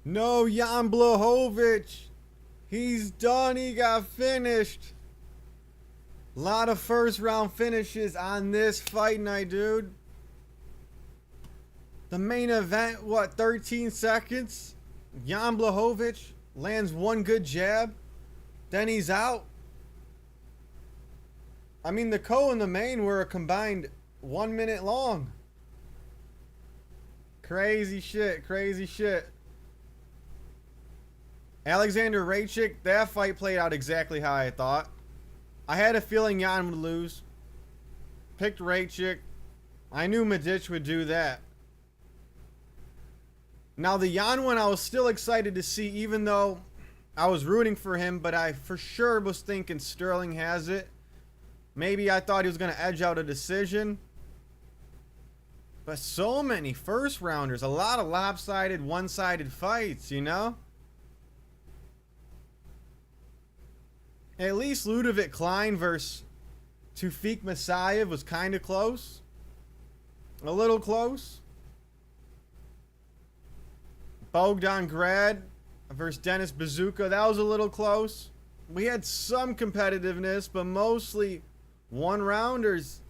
No, Jan Blachowicz. He's done. He got finished. A lot of first round finishes on this fight night, dude. The main event, what, 13 seconds? Jan Blachowicz lands one good jab. Then he's out. I mean, the co and the main were a combined 1 minute long. Crazy shit, crazy shit. Alexander Rakic, that fight played out exactly how I thought. I had a feeling Jan would lose. Picked Rakic. I knew Medić would do that. Now the Jan one I was still excited to see, even though I was rooting for him, but I for sure was thinking Sterling has it. Maybe I thought he was going to edge out a decision. But so many first rounders. A lot of lopsided, one-sided fights, you know? At least Ludovic Klein versus Tufik Masayev was kind of close. A little close. Bogdan Grad versus Dennis Bazooka. That was a little close. We had some competitiveness, but mostly one-rounders.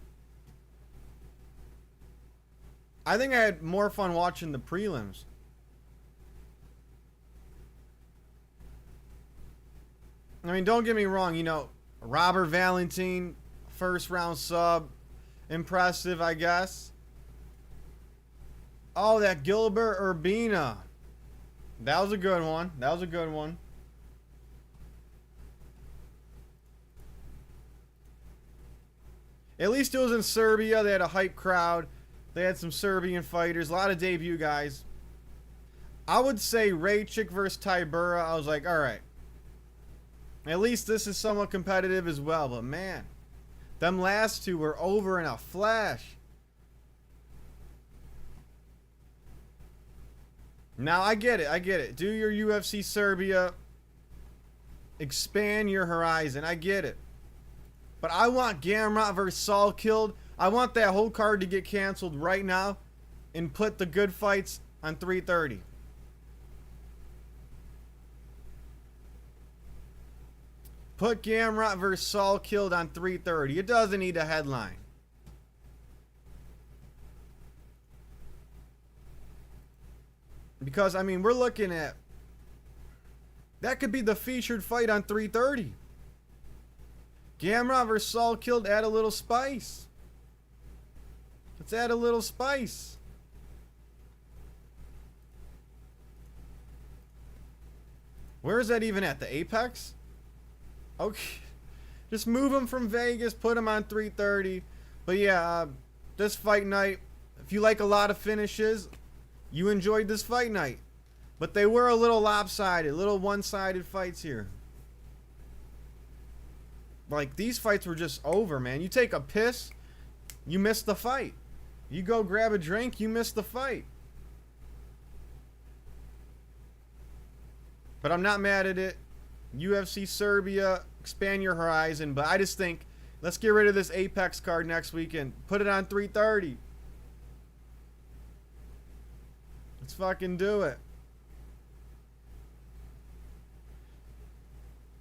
I think I had more fun watching the prelims. I mean, don't get me wrong, you know, Robert Valentin, first round sub, impressive, I guess. Oh, that Gilbert Urbina. That was a good one. That was a good one. At least it was in Serbia. They had a hype crowd. They had some Serbian fighters. A lot of debut guys. I would say Rakic versus Tybura. I was like, all right. At least this is somewhat competitive as well. But man, them last two were over in a flash. Now, I get it. I get it. Do your UFC Serbia. Expand your horizon. I get it. But I want Gamrot versus Saul killed. I want that whole card to get canceled right now and put the good fights on 330. Put Gamrot versus Saul killed on 330. It doesn't need a headline. Because, I mean, we're looking at... That could be the featured fight on 330. Gamrot versus Saul killed, add a little spice. Let's add a little spice. Where is that even at? The Apex? Okay. Just move him from Vegas, put him on 330. But yeah, this fight night, if you like a lot of finishes, you enjoyed this fight night. But they were a little lopsided, little one-sided fights here. Like, these fights were just over, man. You take a piss, you miss the fight. You go grab a drink, you miss the fight. But I'm not mad at it. UFC Serbia, expand your horizon. But I just think, let's get rid of this Apex card next weekend. Put it on 330. Let's fucking do it.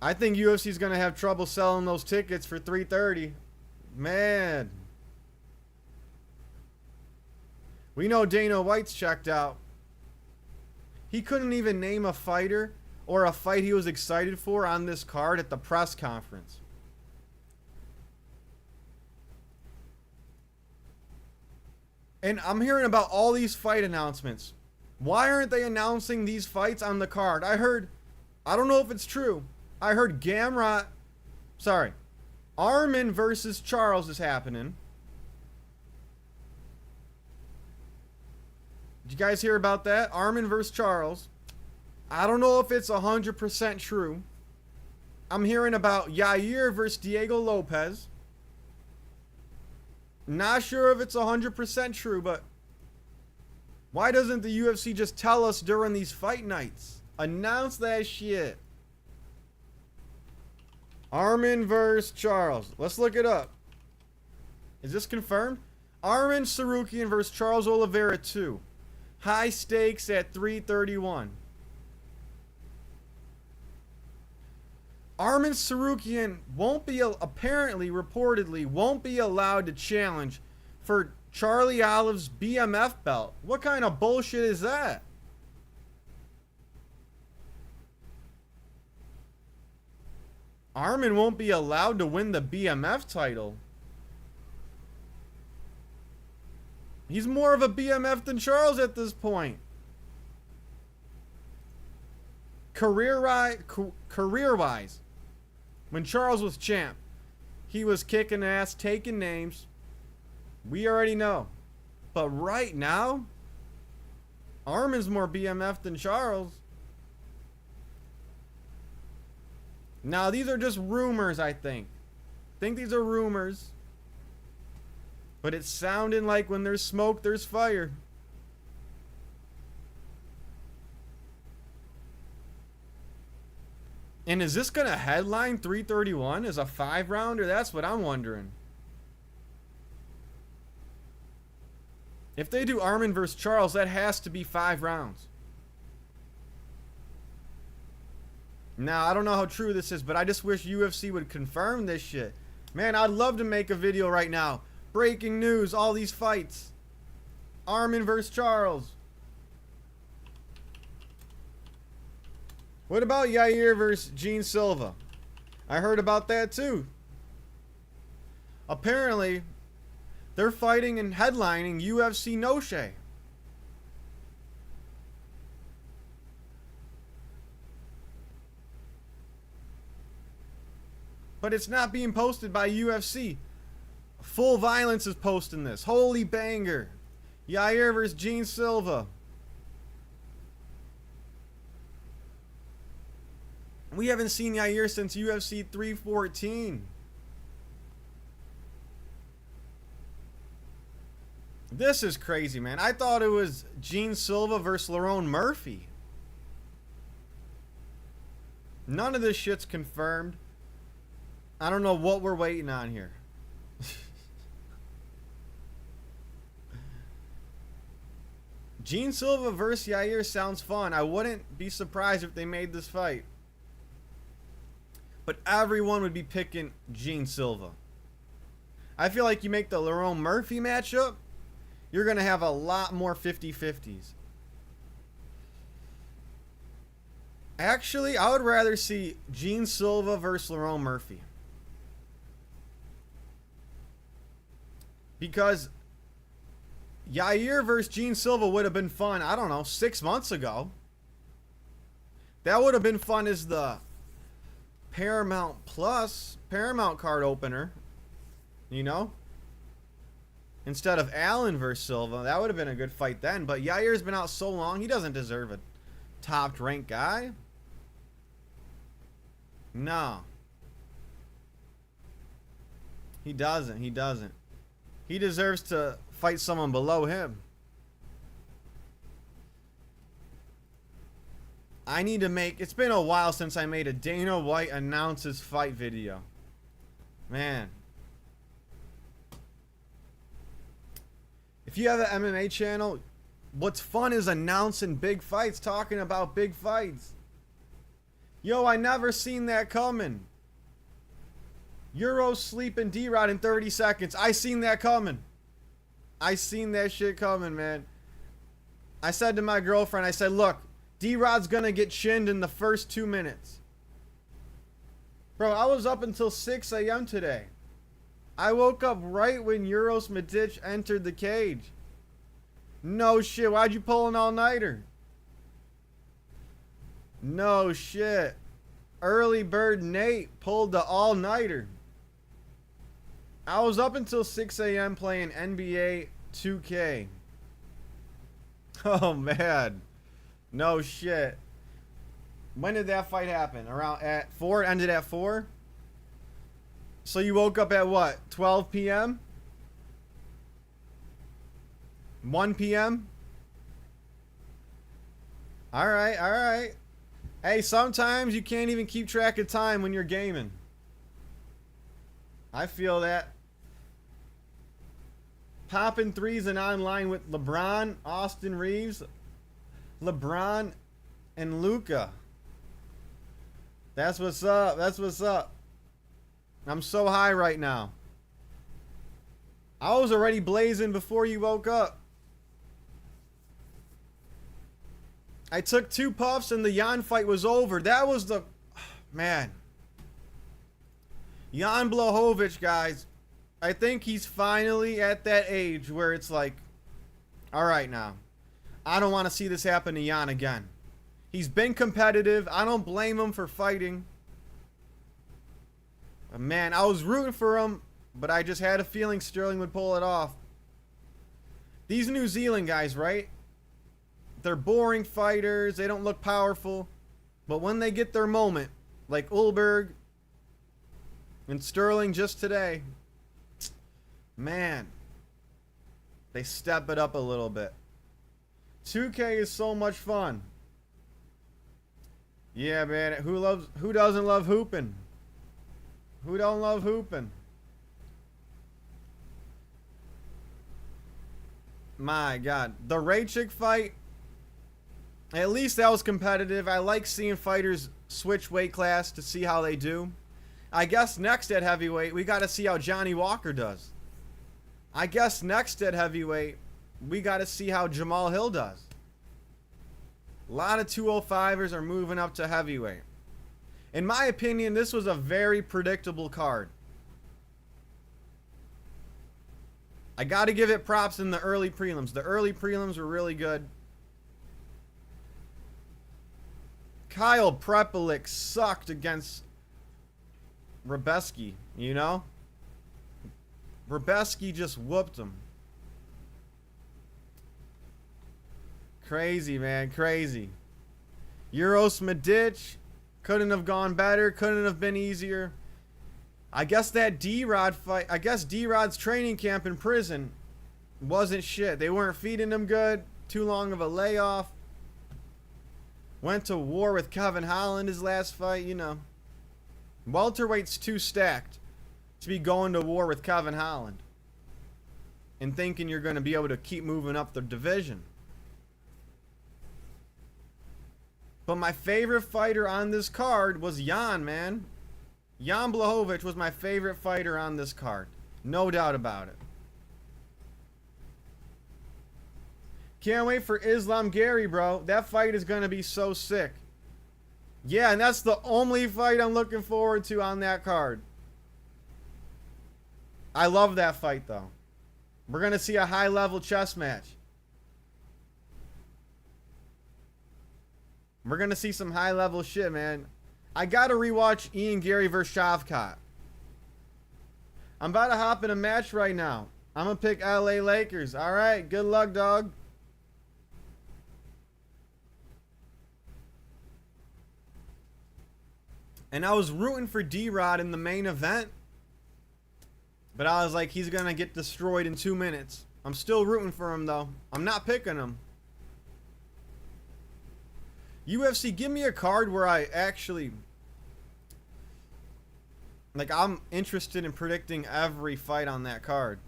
I think UFC's going to have trouble selling those tickets for 330. Man. We know Dana White's checked out. He couldn't even name a fighter or a fight he was excited for on this card at the press conference. And I'm hearing about all these fight announcements. Why aren't they announcing these fights on the card? I don't know if it's true. I heard Arman versus Charles is happening. Did you guys hear about that? Arman versus Charles. I don't know if it's 100% true. I'm hearing about Yair versus Diego Lopez. Not sure if it's 100% true, but why doesn't the UFC just tell us during these fight nights? Announce that shit. Arman versus Charles. Let's look it up. Is this confirmed? Arman Sarukian versus Charles Oliveira 2. High stakes at 331. Arman Tsarukyan won't be, apparently, reportedly, won't be allowed to challenge for Charlie Olive's BMF belt. What kind of bullshit is that? Arman won't be allowed to win the BMF title. He's more of a BMF than Charles at this point. Career-wise, when Charles was champ, he was kicking ass, taking names. We already know. But right now, Arman's more BMF than Charles. Now, these are just rumors, I think. These are rumors. But it's sounding like when there's smoke, there's fire. And is this going to headline 331 as a 5-rounder? That's what I'm wondering. If they do Arman versus Charles, that has to be 5 rounds. Now, I don't know how true this is, but I just wish UFC would confirm this shit. Man, I'd love to make a video right now. Breaking news, all these fights. Arman versus Charles. What about Yair versus Gene Silva? I heard about that too. Apparently, they're fighting and headlining UFC No-Shay. But it's not being posted by UFC. Full Violence is posting this. Holy banger. Yair versus Gene Silva. We haven't seen Yair since UFC 314. This is crazy, man. I thought it was Gene Silva versus Lerone Murphy. None of this shit's confirmed. I don't know what we're waiting on here. Gene Silva versus Yair sounds fun. I wouldn't be surprised if they made this fight. But everyone would be picking Gene Silva. I feel like you make the Lerone Murphy matchup, you're going to have a lot more 50-50s. Actually, I would rather see Gene Silva versus Lerone Murphy. Because Yair versus Gene Silva would have been fun, I don't know, 6 months ago. That would have been fun as the Paramount card opener, you know, instead of Allen versus Silva. That would have been a good fight then, but Yair's been out so long, he doesn't deserve a top ranked guy. No, he doesn't. He deserves to fight someone below him. I need to make... It's been a while since I made a Dana White announces fight video. Man. If you have an MMA channel, what's fun is announcing big fights, talking about big fights. Yo, I never seen that coming. Euro sleeping D-Rod in 30 seconds. I seen that coming. I seen that shit coming, man. I said to my girlfriend, I said, look, D-Rod's gonna get chinned in the first 2 minutes. Bro, I was up until 6 a.m. today. I woke up right when Medić entered the cage. No shit, why'd you pull an all-nighter? No shit. Early bird Nate pulled the all-nighter. I was up until 6 a.m. playing NBA 2K. Oh, man. No shit. When did that fight happen? Around at 4? It ended at 4? So you woke up at what? 12 p.m.? 1 p.m.? Alright, alright. Hey, sometimes you can't even keep track of time when you're gaming. I feel that. Popping threes and online with LeBron, Austin Reeves, LeBron, and Luka. That's what's up. That's what's up. I'm so high right now. I was already blazing before you woke up. I took 2 puffs and the Jan fight was over. That was the... Man. Jan Blachowicz, guys. I think he's finally at that age where it's like, all right now. I don't want to see this happen to Jan again. He's been competitive. I don't blame him for fighting. Man, I was rooting for him, but I just had a feeling Sterling would pull it off. These New Zealand guys, right? They're boring fighters. They don't look powerful. But when they get their moment, like Ulberg and Sterling just today, man, they step it up a little bit. 2K is so much fun. Yeah, man. Who doesn't love hooping? Who don't love hooping? My God. The Raychick fight, at least that was competitive. I like seeing fighters switch weight class to see how they do. I guess next at heavyweight, we got to see how Johnny Walker does. I guess next at heavyweight, we got to see how Jamal Hill does. A lot of 205ers are moving up to heavyweight. In my opinion, this was a very predictable card. I got to give it props in the early prelims. The early prelims were really good. Kyle Prepelic sucked against Rebeski, you know? Rebeski just whooped him. Crazy, man. Crazy. Euros Medić couldn't have gone better. Couldn't have been easier. I guess that D-Rod fight... I guess D-Rod's training camp in prison wasn't shit. They weren't feeding him good. Too long of a layoff. Went to war with Kevin Holland his last fight, you know. Welterweight's too stacked to be going to war with Kevin Holland and thinking you're going to be able to keep moving up the division. But my favorite fighter on this card was Jan, man. Jan Blachowicz was my favorite fighter on this card. No doubt about it. Can't wait for Islam Gary, bro. That fight is going to be so sick. Yeah, and that's the only fight I'm looking forward to on that card. I love that fight, though. We're going to see a high-level chess match. We're going to see some high-level shit, man. I got to rewatch Ian Gary vs. Shavkat. I'm about to hop in a match right now. I'm going to pick LA Lakers. All right, good luck, dog. And I was rooting for D-Rod in the main event. But I was like, he's going to get destroyed in 2 minutes. I'm still rooting for him, though. I'm not picking him. UFC, give me a card where I actually... Like, I'm interested in predicting every fight on that card.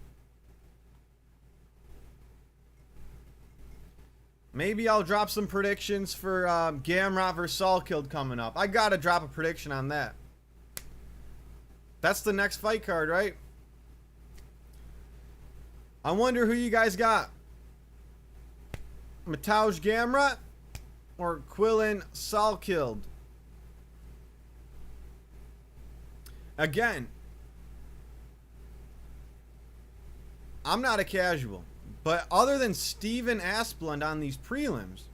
Maybe I'll drop some predictions for Gamrot vs. Salkild coming up. I gotta drop a prediction on that. That's the next fight card, right? I wonder who you guys got. Mateusz Gamrot or Quillan Salkild? Again, I'm not a casual. But other than Steven Asplund on these prelims,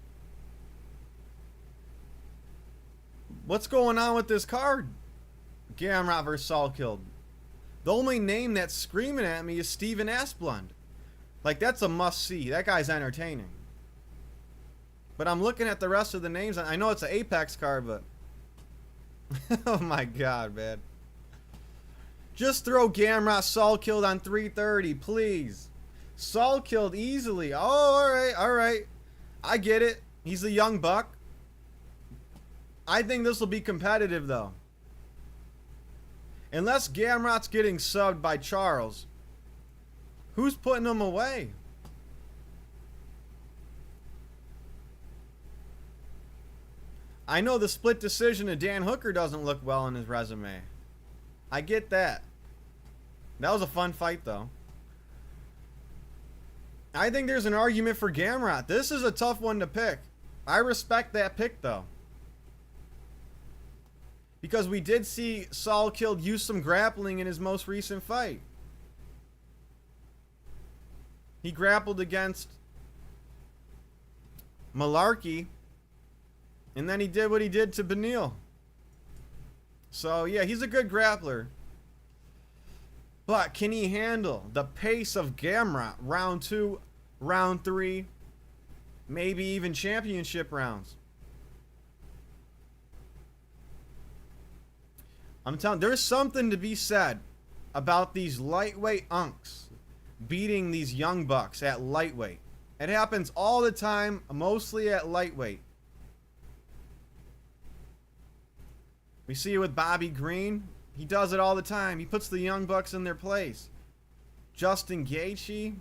what's going on with this card? Gamrot vs. Salkild. The only name that's screaming at me is Steven Asplund. Like, that's a must-see. That guy's entertaining. But I'm looking at the rest of the names. I know it's an Apex card, but... oh my God, man. Just throw Gamrot Salkild on 330, please. Salkild easily. Oh, alright, alright. I get it. He's a young buck. I think this will be competitive, though. Unless Gamrot's getting subbed by Charles. Who's putting him away? I know the split decision of Dan Hooker doesn't look well on his resume. I get that. That was a fun fight, though. I think there's an argument for Gamrot. This is a tough one to pick. I respect that pick, though. Because we did see Saul Kild use some grappling in his most recent fight. He grappled against Malarkey, and then he did what he did to Beneil. So, yeah, he's a good grappler. But can he handle the pace of Gamrot round 2, round 3, maybe even championship rounds? I'm telling you, there's something to be said about these lightweight unks beating these young bucks at lightweight. It happens all the time, mostly at lightweight. We see it with Bobby Green. He does it all the time. He puts the young bucks in their place. Justin Gaethje,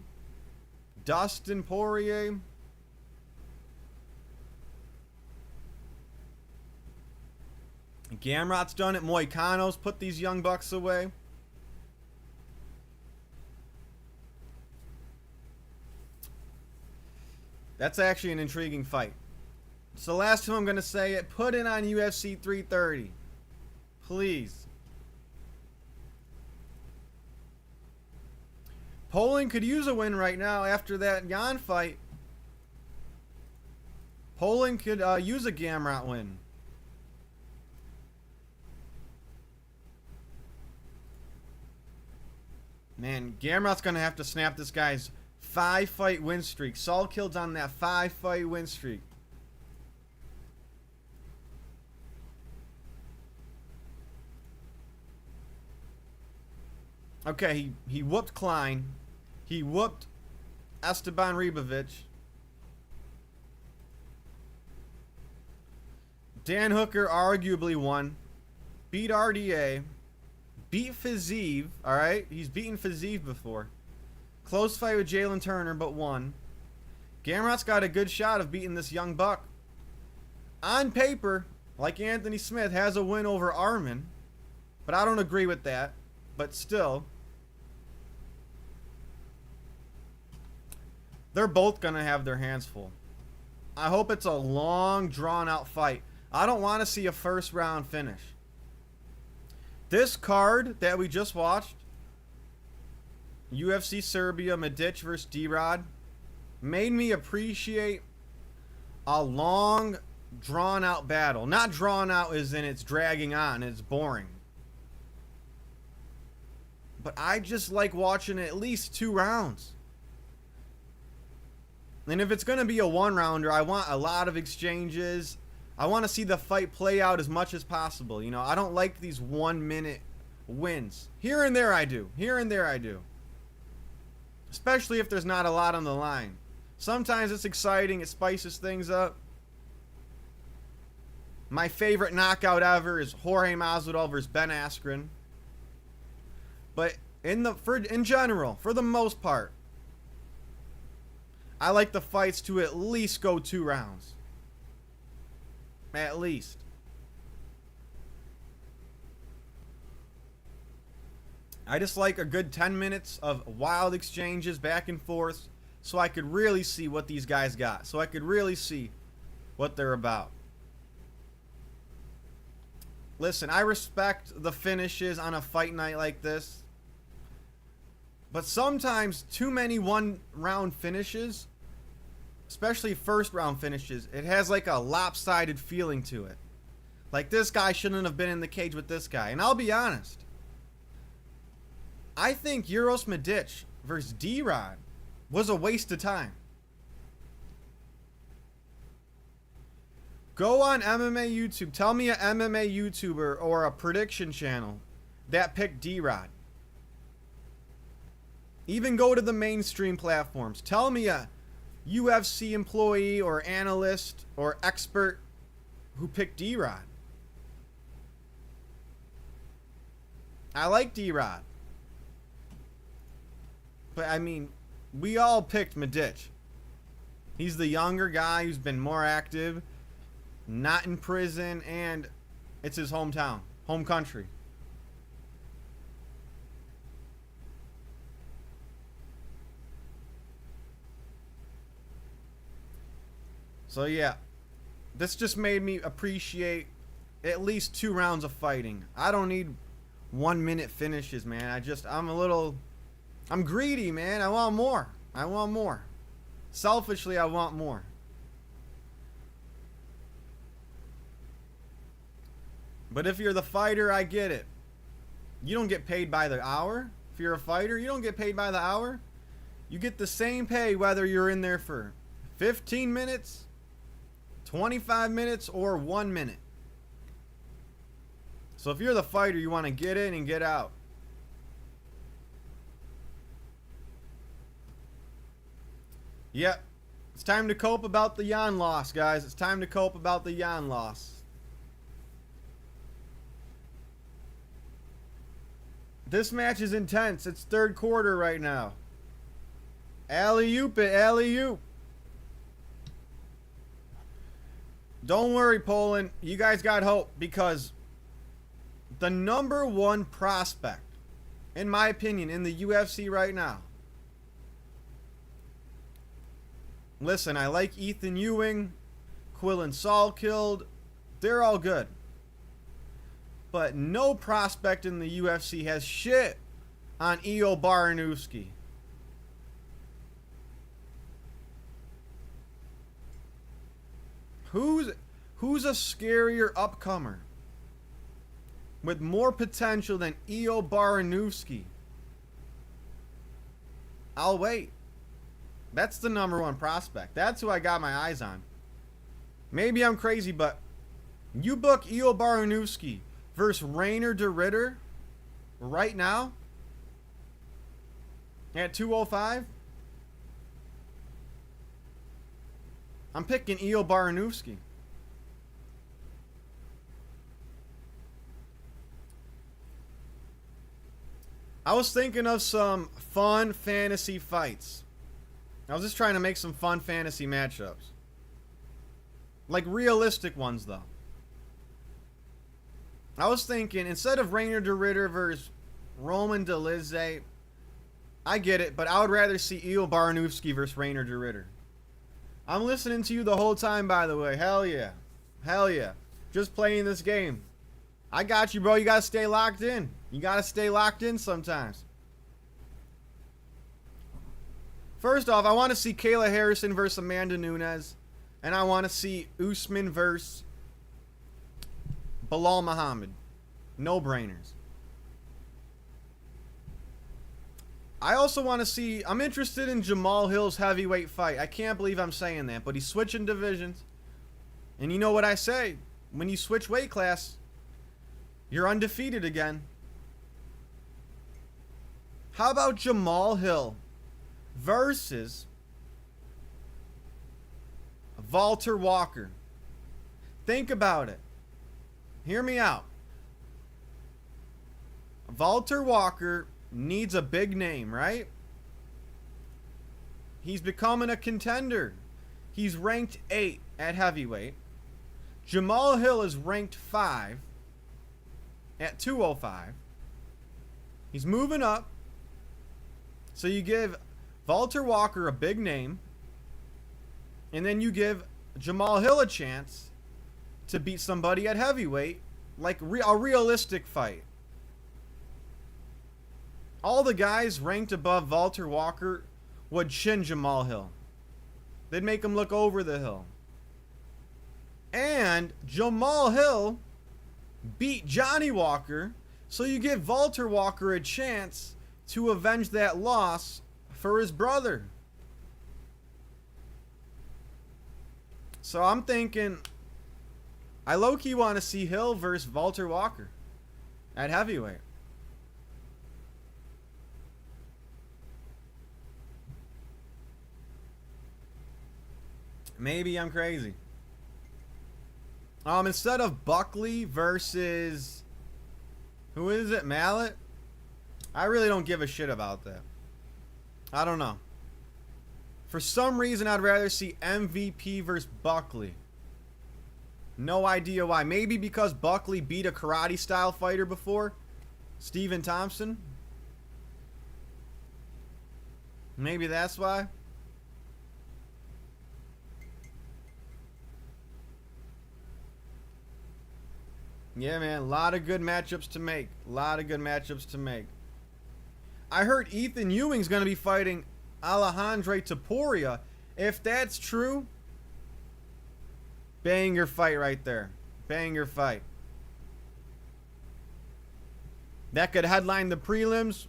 Dustin Poirier. Gamrot's done it. Moicano's put these young bucks away. That's actually an intriguing fight. So last time I'm going to say it, put it on UFC 330. Please. Poland could use a win right now after that Jan fight. Poland could use a Gamrot win. Man, Gamrot's going to have to snap this guy's 5-fight win streak. Saul Kild's on that 5-fight win streak. Okay, he whooped Klein. He whooped Esteban Ribovic. Dan Hooker arguably won. Beat RDA. Beat Fiziev. Alright? He's beaten Fiziev before. Close fight with Jalen Turner, but won. Gamrot's got a good shot of beating this young buck. On paper, like Anthony Smith, has a win over Arman. But I don't agree with that. But still, they're both going to have their hands full. I hope it's a long, drawn-out fight. I don't want to see a first-round finish. This card that we just watched, UFC Serbia, Medić versus D-Rod, made me appreciate a long, drawn-out battle. Not drawn out as in it's dragging on, it's boring. But I just like watching at least 2 rounds. And if it's going to be a 1-rounder, I want a lot of exchanges. I want to see the fight play out as much as possible. You know, I don't like these 1-minute wins. Here and there I do. Here and there I do. Especially if there's not a lot on the line. Sometimes it's exciting. It spices things up. My favorite knockout ever is Jorge Masvidal versus Ben Askren. But in general, for the most part, I like the fights to at least go 2 rounds. At least. I just like a good 10 minutes of wild exchanges back and forth so I could really see what these guys got. So I could really see what they're about. Listen, I respect the finishes on a fight night like this. But sometimes too many 1-round finishes, especially first-round finishes, it has like a lopsided feeling to it. Like this guy shouldn't have been in the cage with this guy. And I'll be honest. I think Uros Medić versus D-Rod was a waste of time. Go on MMA YouTube. Tell me an MMA YouTuber or a prediction channel that picked D-Rod. Even go to the mainstream platforms. Tell me a UFC employee or analyst or expert who picked D-Rod. I like D-Rod. But, I mean, we all picked Medić. He's the younger guy who's been more active. not in prison, and it's his hometown, home country. So yeah, this just made me appreciate at least 2 rounds of fighting. I don't need 1 minute finishes, man. I'm greedy, man. I want more. I want more. Selfishly, I want more. But if you're the fighter, I get it. You don't get paid by the hour. If you're a fighter, you don't get paid by the hour. You get the same pay whether you're in there for 15 minutes, 25 minutes, or 1 minute. So if you're the fighter, you want to get in and get out. Yep. It's time to cope about the Jan loss, guys. It's time to cope about the Jan loss. This match is intense. It's third quarter right now. Alley-oop it, alley-oop. Don't worry, Poland. You guys got hope, because the number 1 prospect, in my opinion, in the UFC right now. Listen, I like Ethan Ewing, Quillen Salkilled. They're all good. But no prospect in the UFC has shit on Io Baranowski. Who's a scarier upcomer with more potential than Io Baranowski? I'll wait. That's the number 1 prospect. That's who I got my eyes on. Maybe I'm crazy, but you book Io Baranowski versus Rainer de Ridder right now at 205. I'm picking Io Baranowski. I was thinking of some fun fantasy fights. I was just trying to make some fun fantasy matchups. Like realistic ones, though. I was thinking, instead of Rainer de Ridder versus Roman Dolidze, I get it, but I would rather see Io Baranowski versus Rainer de Ridder. I'm listening to you the whole time, by the way. Hell yeah. Hell yeah. Just playing this game. I got you, bro. You gotta stay locked in. You gotta stay locked in sometimes. First off, I want to see Kayla Harrison versus Amanda Nunes. And I want to see Usman versus Bilal Muhammad. No brainers. I also want to see... I'm interested in Jamal Hill's heavyweight fight. I can't believe I'm saying that, but he's switching divisions. And you know what I say? When you switch weight class, you're undefeated again. How about Jamal Hill versus Walter Walker? Think about it. Hear me out. Walter Walker needs a big name, right? He's becoming a contender. He's ranked 8 at heavyweight. Jamal Hill is ranked 5 at 205. He's moving up. So you give Walter Walker a big name, and then you give Jamal Hill a chance to beat somebody at heavyweight, like a realistic fight. All the guys ranked above Walter Walker would chin Jamal Hill. They'd make him look over the hill. And Jamal Hill beat Johnny Walker, so you give Walter Walker a chance to avenge that loss for his brother. So I'm thinking, I low-key want to see Hill versus Walter Walker at heavyweight. Maybe I'm crazy. Instead of Buckley versus, who is it, Mallet? I really don't give a shit about that. I don't know. For some reason, I'd rather see MVP versus Buckley. No idea why. Maybe because Buckley beat a karate style fighter before? Stephen Thompson? Maybe that's why? Yeah, man. A lot of good matchups to make. A lot of good matchups to make. I heard Ethan Ewing's going to be fighting Alejandro Topuria. If that's true, banger fight right there. Banger fight. That could headline the prelims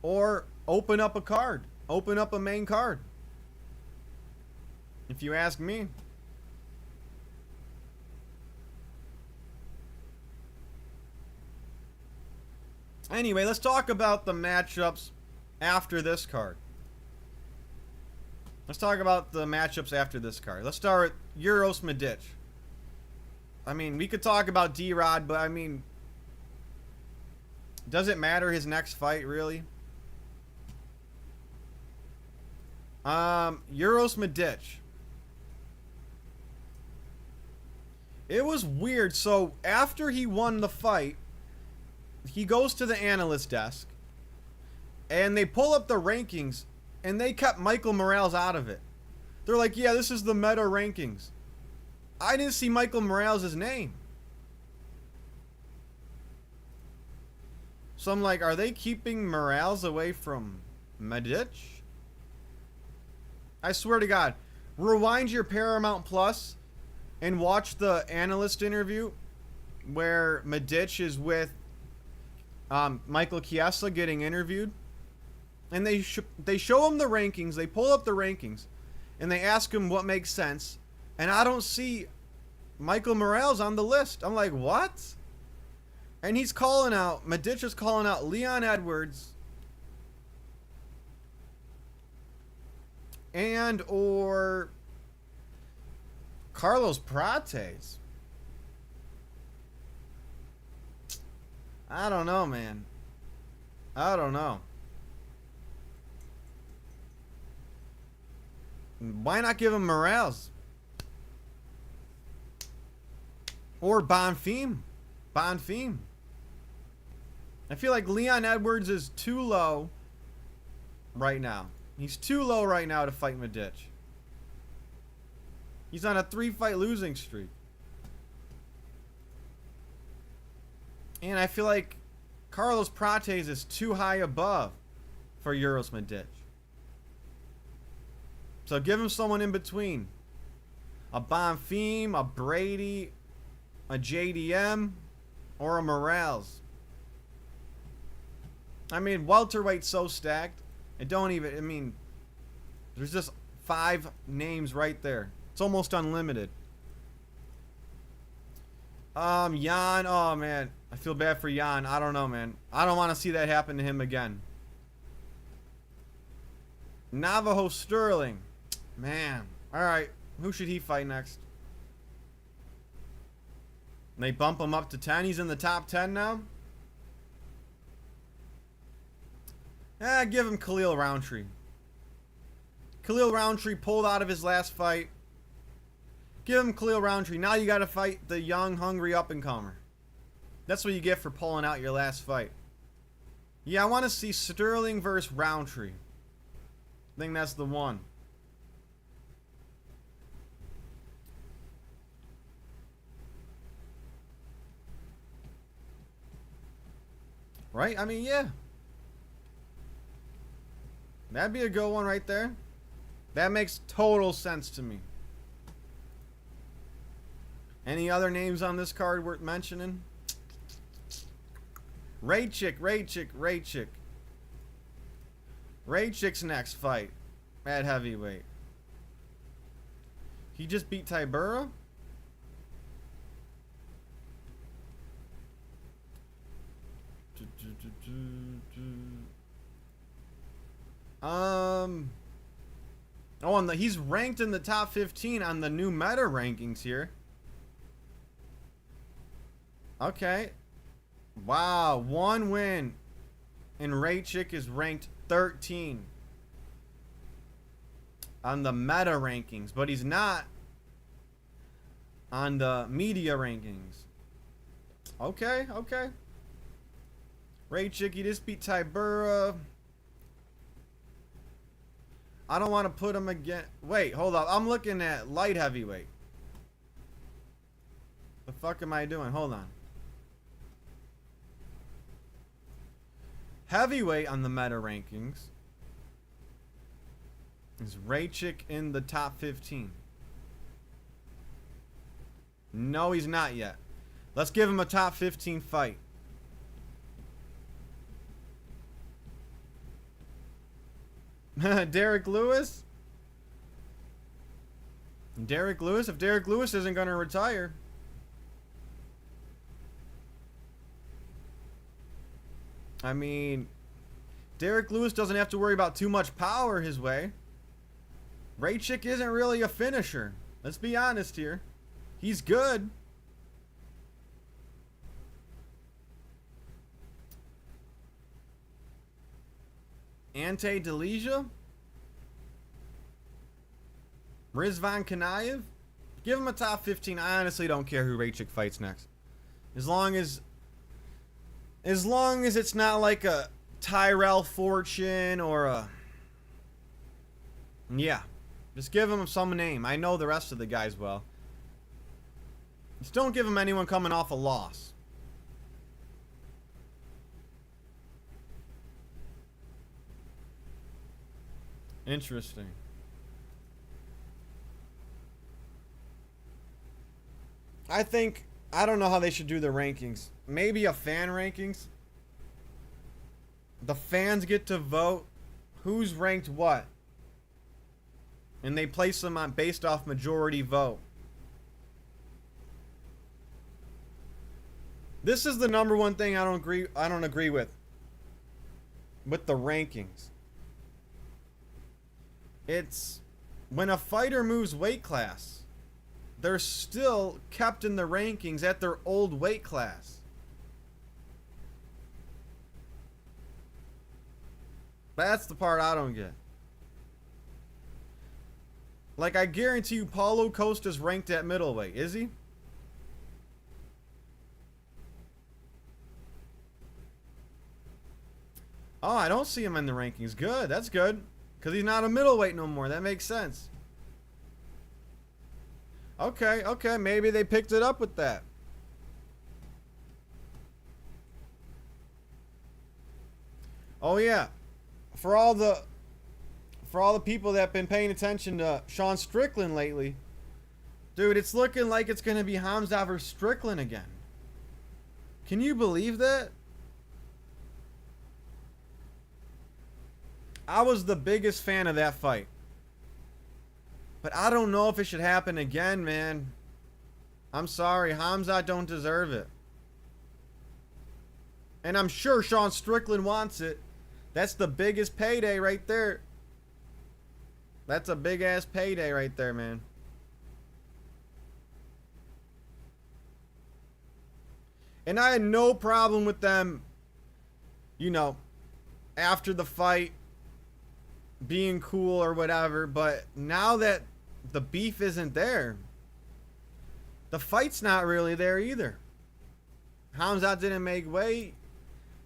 or open up a card. Open up a main card. If you ask me. Anyway, let's talk about the matchups after this card. Let's talk about the matchups after this card. Let's start with Uros Medić. I mean, we could talk about D-Rod, but I mean, does it matter his next fight, really? Uros Medić. It was weird. So, after he won the fight, he goes to the analyst desk, and they pull up the rankings, and they kept Michael Morales out of it. They're like, yeah, this is the meta rankings. I didn't see Michael Morales' name. So I'm like, are they keeping Morales away from Medić? I swear to God, rewind your Paramount Plus and watch the analyst interview where Medić is with Michael Chiesa getting interviewed, and they show him the rankings. They pull up the rankings, and they ask him what makes sense, and I don't see Michael Morales on the list. I'm like, what? And he's calling out, Medić is calling out Leon Edwards and or Carlos Prates. I don't know, man. I don't know. Why not give him Morales? Or Bonfim. Bonfim. I feel like Leon Edwards is too low right now. He's too low right now to fight Medić. He's on a 3-fight losing streak. And I feel like Carlos Prates is too high above for Uros Medić. So give him someone in between. A Bonfim, a Brady, a JDM, or a Morales. I mean, welterweight's so stacked. It don't even, I mean, there's just 5 names right there. It's almost unlimited. Jan, oh man, I feel bad for Jan. I don't know, man. I don't want to see that happen to him again. Navajo Sterling. Man. Alright, who should he fight next? They bump him up to 10. He's in the top 10 now. Give him Khalil Roundtree. Khalil Roundtree pulled out of his last fight. Give him Khalil Roundtree. Now you got to fight the young, hungry up-and-comer. That's what you get for pulling out your last fight. Yeah, I want to see Sterling versus Roundtree. I think that's the one. Right? I mean, yeah. That'd be a good one right there. That makes total sense to me. Any other names on this card worth mentioning? Raychick. Raychick's next fight at heavyweight. He just beat Tybura? Oh, and he's ranked in the top 15 on the new meta rankings here. Okay. Wow, 1 win. And Raychick is ranked 13 on the meta rankings, but he's not on the media rankings. Okay, okay. Medić, he just beat Tybura. I don't want to put him again. Wait, hold up. I'm looking at light heavyweight. The fuck am I doing? Hold on. Heavyweight on the meta rankings is Medić in the top 15. No, he's not yet. Let's give him a top 15 fight. Derek Lewis? Derek Lewis? If Derek Lewis isn't going to retire. I mean, Derek Lewis doesn't have to worry about too much power his way. Medić isn't really a finisher. Let's be honest here. He's good. Ante Delija? Rizvan Kanayev? Give him a top 15. I honestly don't care who Medić fights next. As long as it's not like a Tyrell Fortune or a... Yeah. Just give him some name. I know the rest of the guys well. Just don't give him anyone coming off a loss. Interesting. I don't know how they should do the rankings. Maybe a fan rankings. The fans get to vote who's ranked what. And they place them on based off majority vote. This is the number one thing I don't agree with the rankings. It's when a fighter moves weight class, they're still kept in the rankings at their old weight class. That's the part I don't get. Like, I guarantee you Paulo Costa's ranked at middleweight. Is he? Oh, I don't see him in the rankings. Good. That's good. Because he's not a middleweight no more. That makes sense. Okay, okay. Maybe they picked it up with that. Oh, yeah. For all the people that have been paying attention to Sean Strickland lately, dude, it's looking like it's going to be Hamza versus Strickland again. Can you believe that? I was the biggest fan of that fight. But I don't know if it should happen again, man. I'm sorry, Hamza don't deserve it. And I'm sure Sean Strickland wants it. That's the biggest payday right there. That's a big ass payday right there, man. And I had no problem with them, you know, after the fight being cool or whatever, but now that the beef isn't there, the fight's not really there either. Hamza didn't make weight.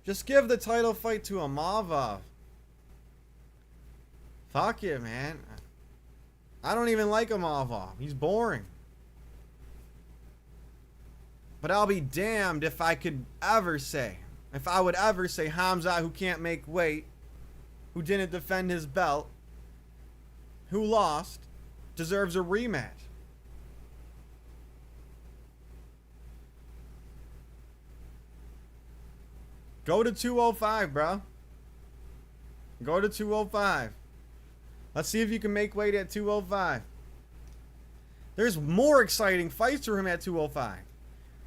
Just give the title fight to Amavov. Fuck it, man. I don't even like Amavov. He's boring. But I'll be damned if I would ever say Hamza, who can't make weight, who didn't defend his belt, who lost, deserves a rematch. Go to 205, bro. Go to 205. Let's see if you can make weight at 205. There's more exciting fights for him at 205.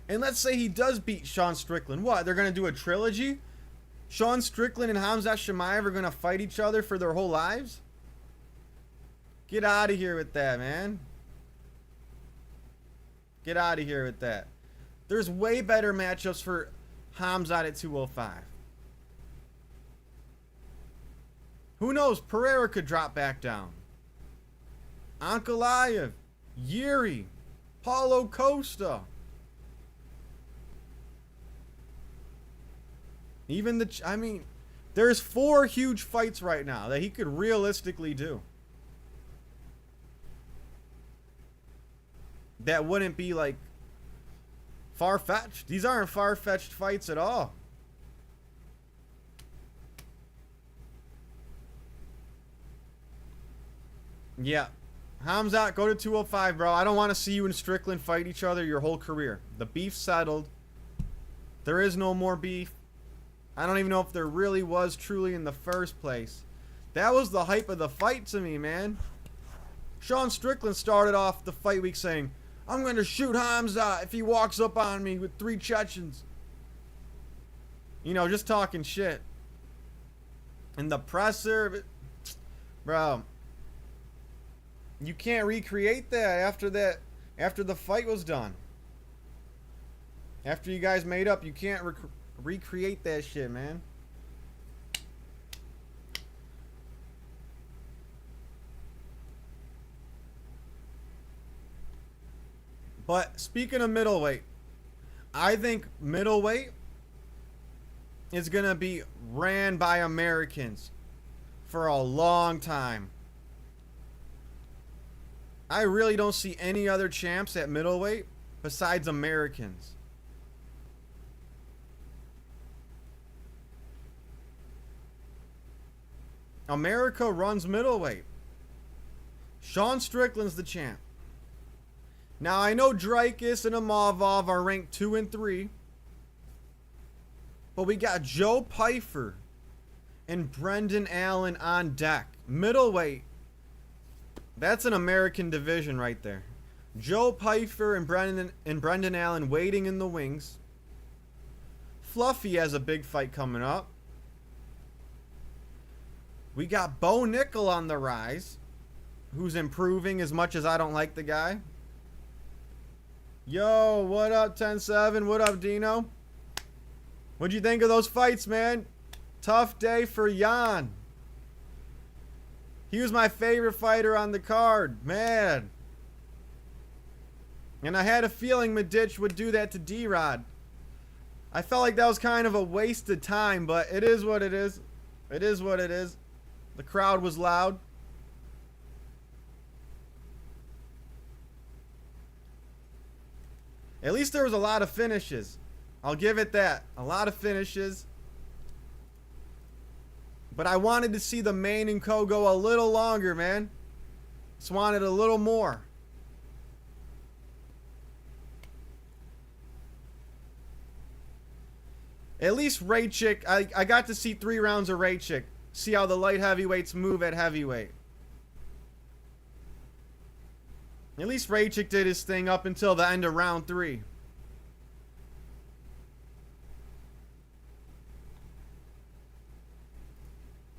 And let's say he does beat Sean Strickland. What? They're going to do a trilogy? Sean Strickland and Hamza Chimaev are going to fight each other for their whole lives? Get out of here with that, man. Get out of here with that. There's way better matchups for Hamza at 205. Who knows? Pereira could drop back down. Ankalaev, Yuri, Paulo Costa. Even I mean, there's 4 huge fights right now that he could realistically do. That wouldn't be like far-fetched. These aren't far-fetched fights at all. Yeah. Hamzat, go to 205, bro. I don't want to see you and Strickland fight each other your whole career. The beef's settled. There is no more beef. I don't even know if there really was truly in the first place. That was the hype of the fight to me, man. Sean Strickland started off the fight week saying, I'm going to shoot Hamza if he walks up on me with 3 Chechens. You know, just talking shit. And the presser, bro, you can't recreate that after the fight was done. After you guys made up, you can't recreate that shit, man. But speaking of middleweight, I think middleweight is going to be ran by Americans for a long time. I really don't see any other champs at middleweight besides Americans. America runs middleweight. Sean Strickland's the champ. Now, I know Dreykus and Imavov are ranked 2 and 3. But we got Joe Pyfer and Brendan Allen on deck. Middleweight. That's an American division right there. Joe Pyfer and Brendan Allen waiting in the wings. Fluffy has a big fight coming up. We got Bo Nickel on the rise, who's improving as much as I don't like the guy. Yo, what up, 10-7? What up, Dino? What'd you think of those fights, man? Tough day for Jan. He was my favorite fighter on the card, man. And I had a feeling Medić would do that to D-Rod. I felt like that was kind of a waste of time, but it is what it is. It is what it is. The crowd was loud. At least there was a lot of finishes. I'll give it that. A lot of finishes. But I wanted to see the main and co go a little longer, man. Just wanted a little more. At least Raychick, I got to see 3 rounds of Raychick. See how the light heavyweights move at heavyweight. At least Raychick did his thing up until the end of round 3.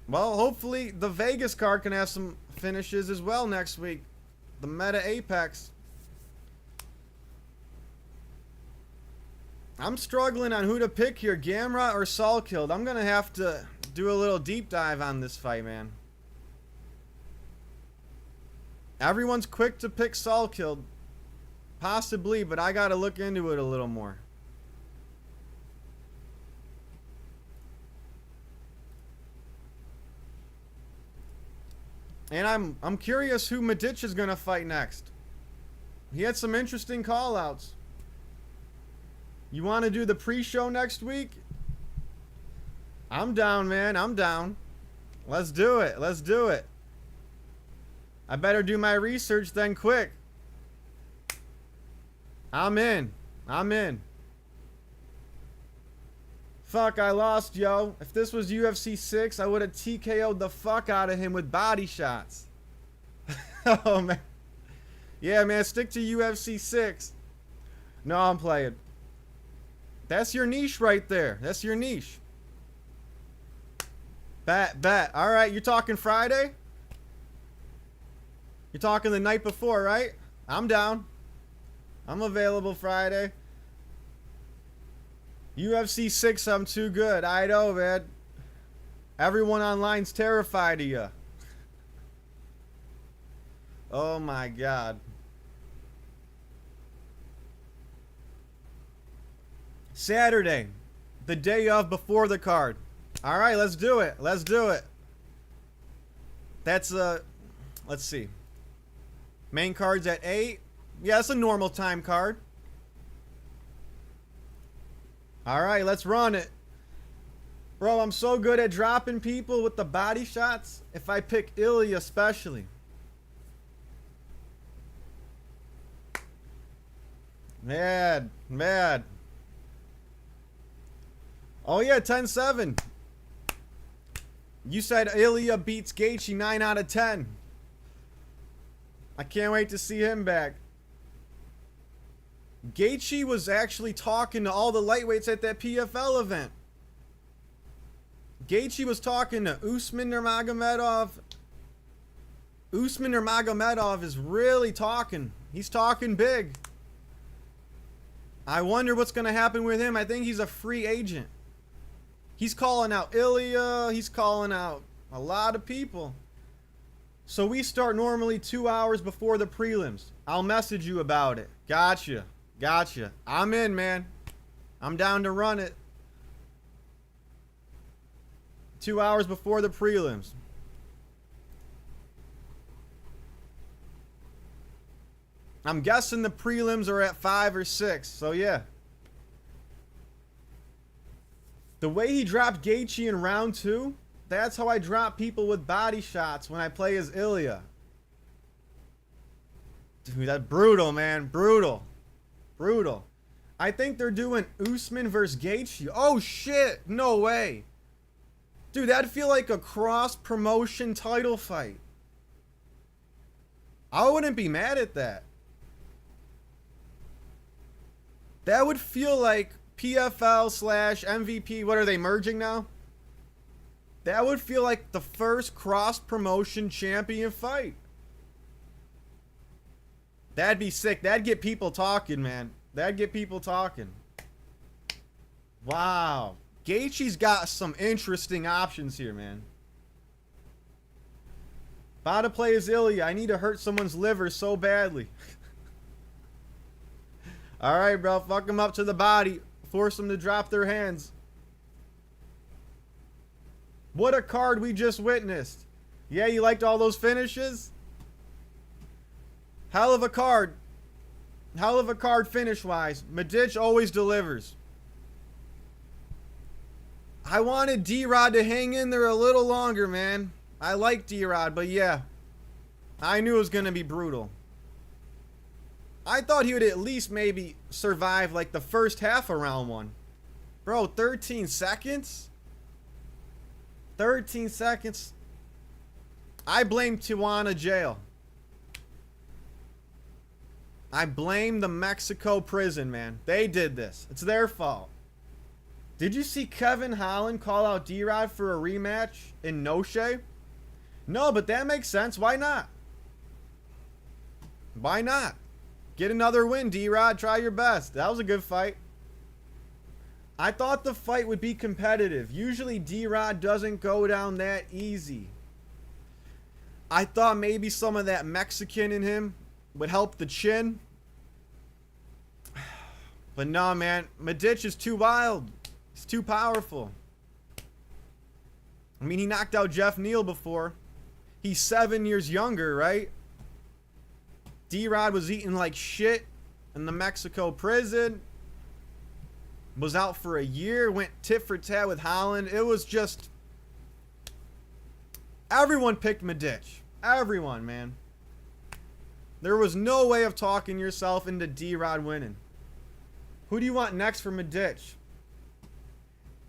Well, hopefully the Vegas card can have some finishes as well next week. The Meta Apex. I'm struggling on who to pick here, Gamrot or Salkilled. I'm going to have to do a little deep dive on this fight, man. Everyone's quick to pick Salkilled. Possibly, but I got to look into it a little more. And I'm curious who Medić is going to fight next. He had some interesting call-outs. You want to do the pre-show next week? I'm down, man. I'm down. Let's do it. Let's do it. I better do my research then quick. I'm in. I'm in. Fuck, I lost, yo. If this was UFC 6, I would have TKO'd the fuck out of him with body shots. Oh, man. Yeah, man, stick to UFC 6. No, I'm playing. That's your niche right there. That's your niche. Bet. All right, you're talking Friday? You're talking the night before, right? I'm down. I'm available Friday. UFC 6, I'm too good. I know, man. Everyone online's terrified of you. Oh, my God. Saturday, the day of before the card. All right, let's do it. Let's do it. That's let's see. Main card's at 8. Yeah, it's a normal time card. All right, let's run it. Bro, I'm so good at dropping people with the body shots. If I pick Ilya especially. Mad. Oh yeah, 10-7. You said Ilya beats Gaethje 9 out of 10. I can't wait to see him back. Gaethje was actually talking to all the lightweights at that PFL event. Gaethje was talking to Usman Nurmagomedov. Usman Nurmagomedov is really talking. He's talking big. I wonder what's going to happen with him. I think he's a free agent. He's calling out Ilya. He's calling out a lot of people. So we start normally 2 hours before the prelims. I'll message you about it. Gotcha. I'm in, man. I'm down to run it. 2 hours before the prelims. I'm guessing the prelims are at 5 or 6. So yeah. The way he dropped Gaethje in round 2, that's how I drop people with body shots when I play as Ilya. Dude, that's brutal, man. Brutal. I think they're doing Usman versus Gaethje. Oh shit, no way. Dude, that'd feel like a cross-promotion title fight. I wouldn't be mad at that. That would feel like PFL/MVP. What are they merging now? That would feel like the first cross-promotion champion fight. That'd be sick. That'd get people talking, man. That'd get people talking. Wow. Gaethje's got some interesting options here, man. About to play as Ilya. I need to hurt someone's liver so badly. Alright, bro. Fuck them up to the body. Force them to drop their hands. What a card we just witnessed. Yeah, you liked all those finishes? Hell of a card. Hell of a card finish-wise. Medić always delivers. I wanted D-Rod to hang in there a little longer, man. I like D-Rod, but yeah. I knew it was going to be brutal. I thought he would at least maybe survive like the first half of round 1. Bro, 13 seconds? 13 seconds. I blame Tijuana jail. I blame the Mexico prison, man. They did this. It's their fault. Did you see Kevin Holland call out D-Rod for a rematch in Noche? No, but that makes sense. Why not? Why not? Get another win, D-Rod. Try your best. That was a good fight. I thought the fight would be competitive. Usually D-Rod doesn't go down that easy. I thought maybe some of that Mexican in him would help the chin. But no, man. Medić is too wild. He's too powerful. I mean, he knocked out Jeff Neal before. He's 7 years younger, right? D-Rod was eating like shit in the Mexico prison. Was out for a year. Went tit for tat with Holland. It was just... Everyone picked Medić. Everyone, man. There was no way of talking yourself into D-Rod winning. Who do you want next for Medić?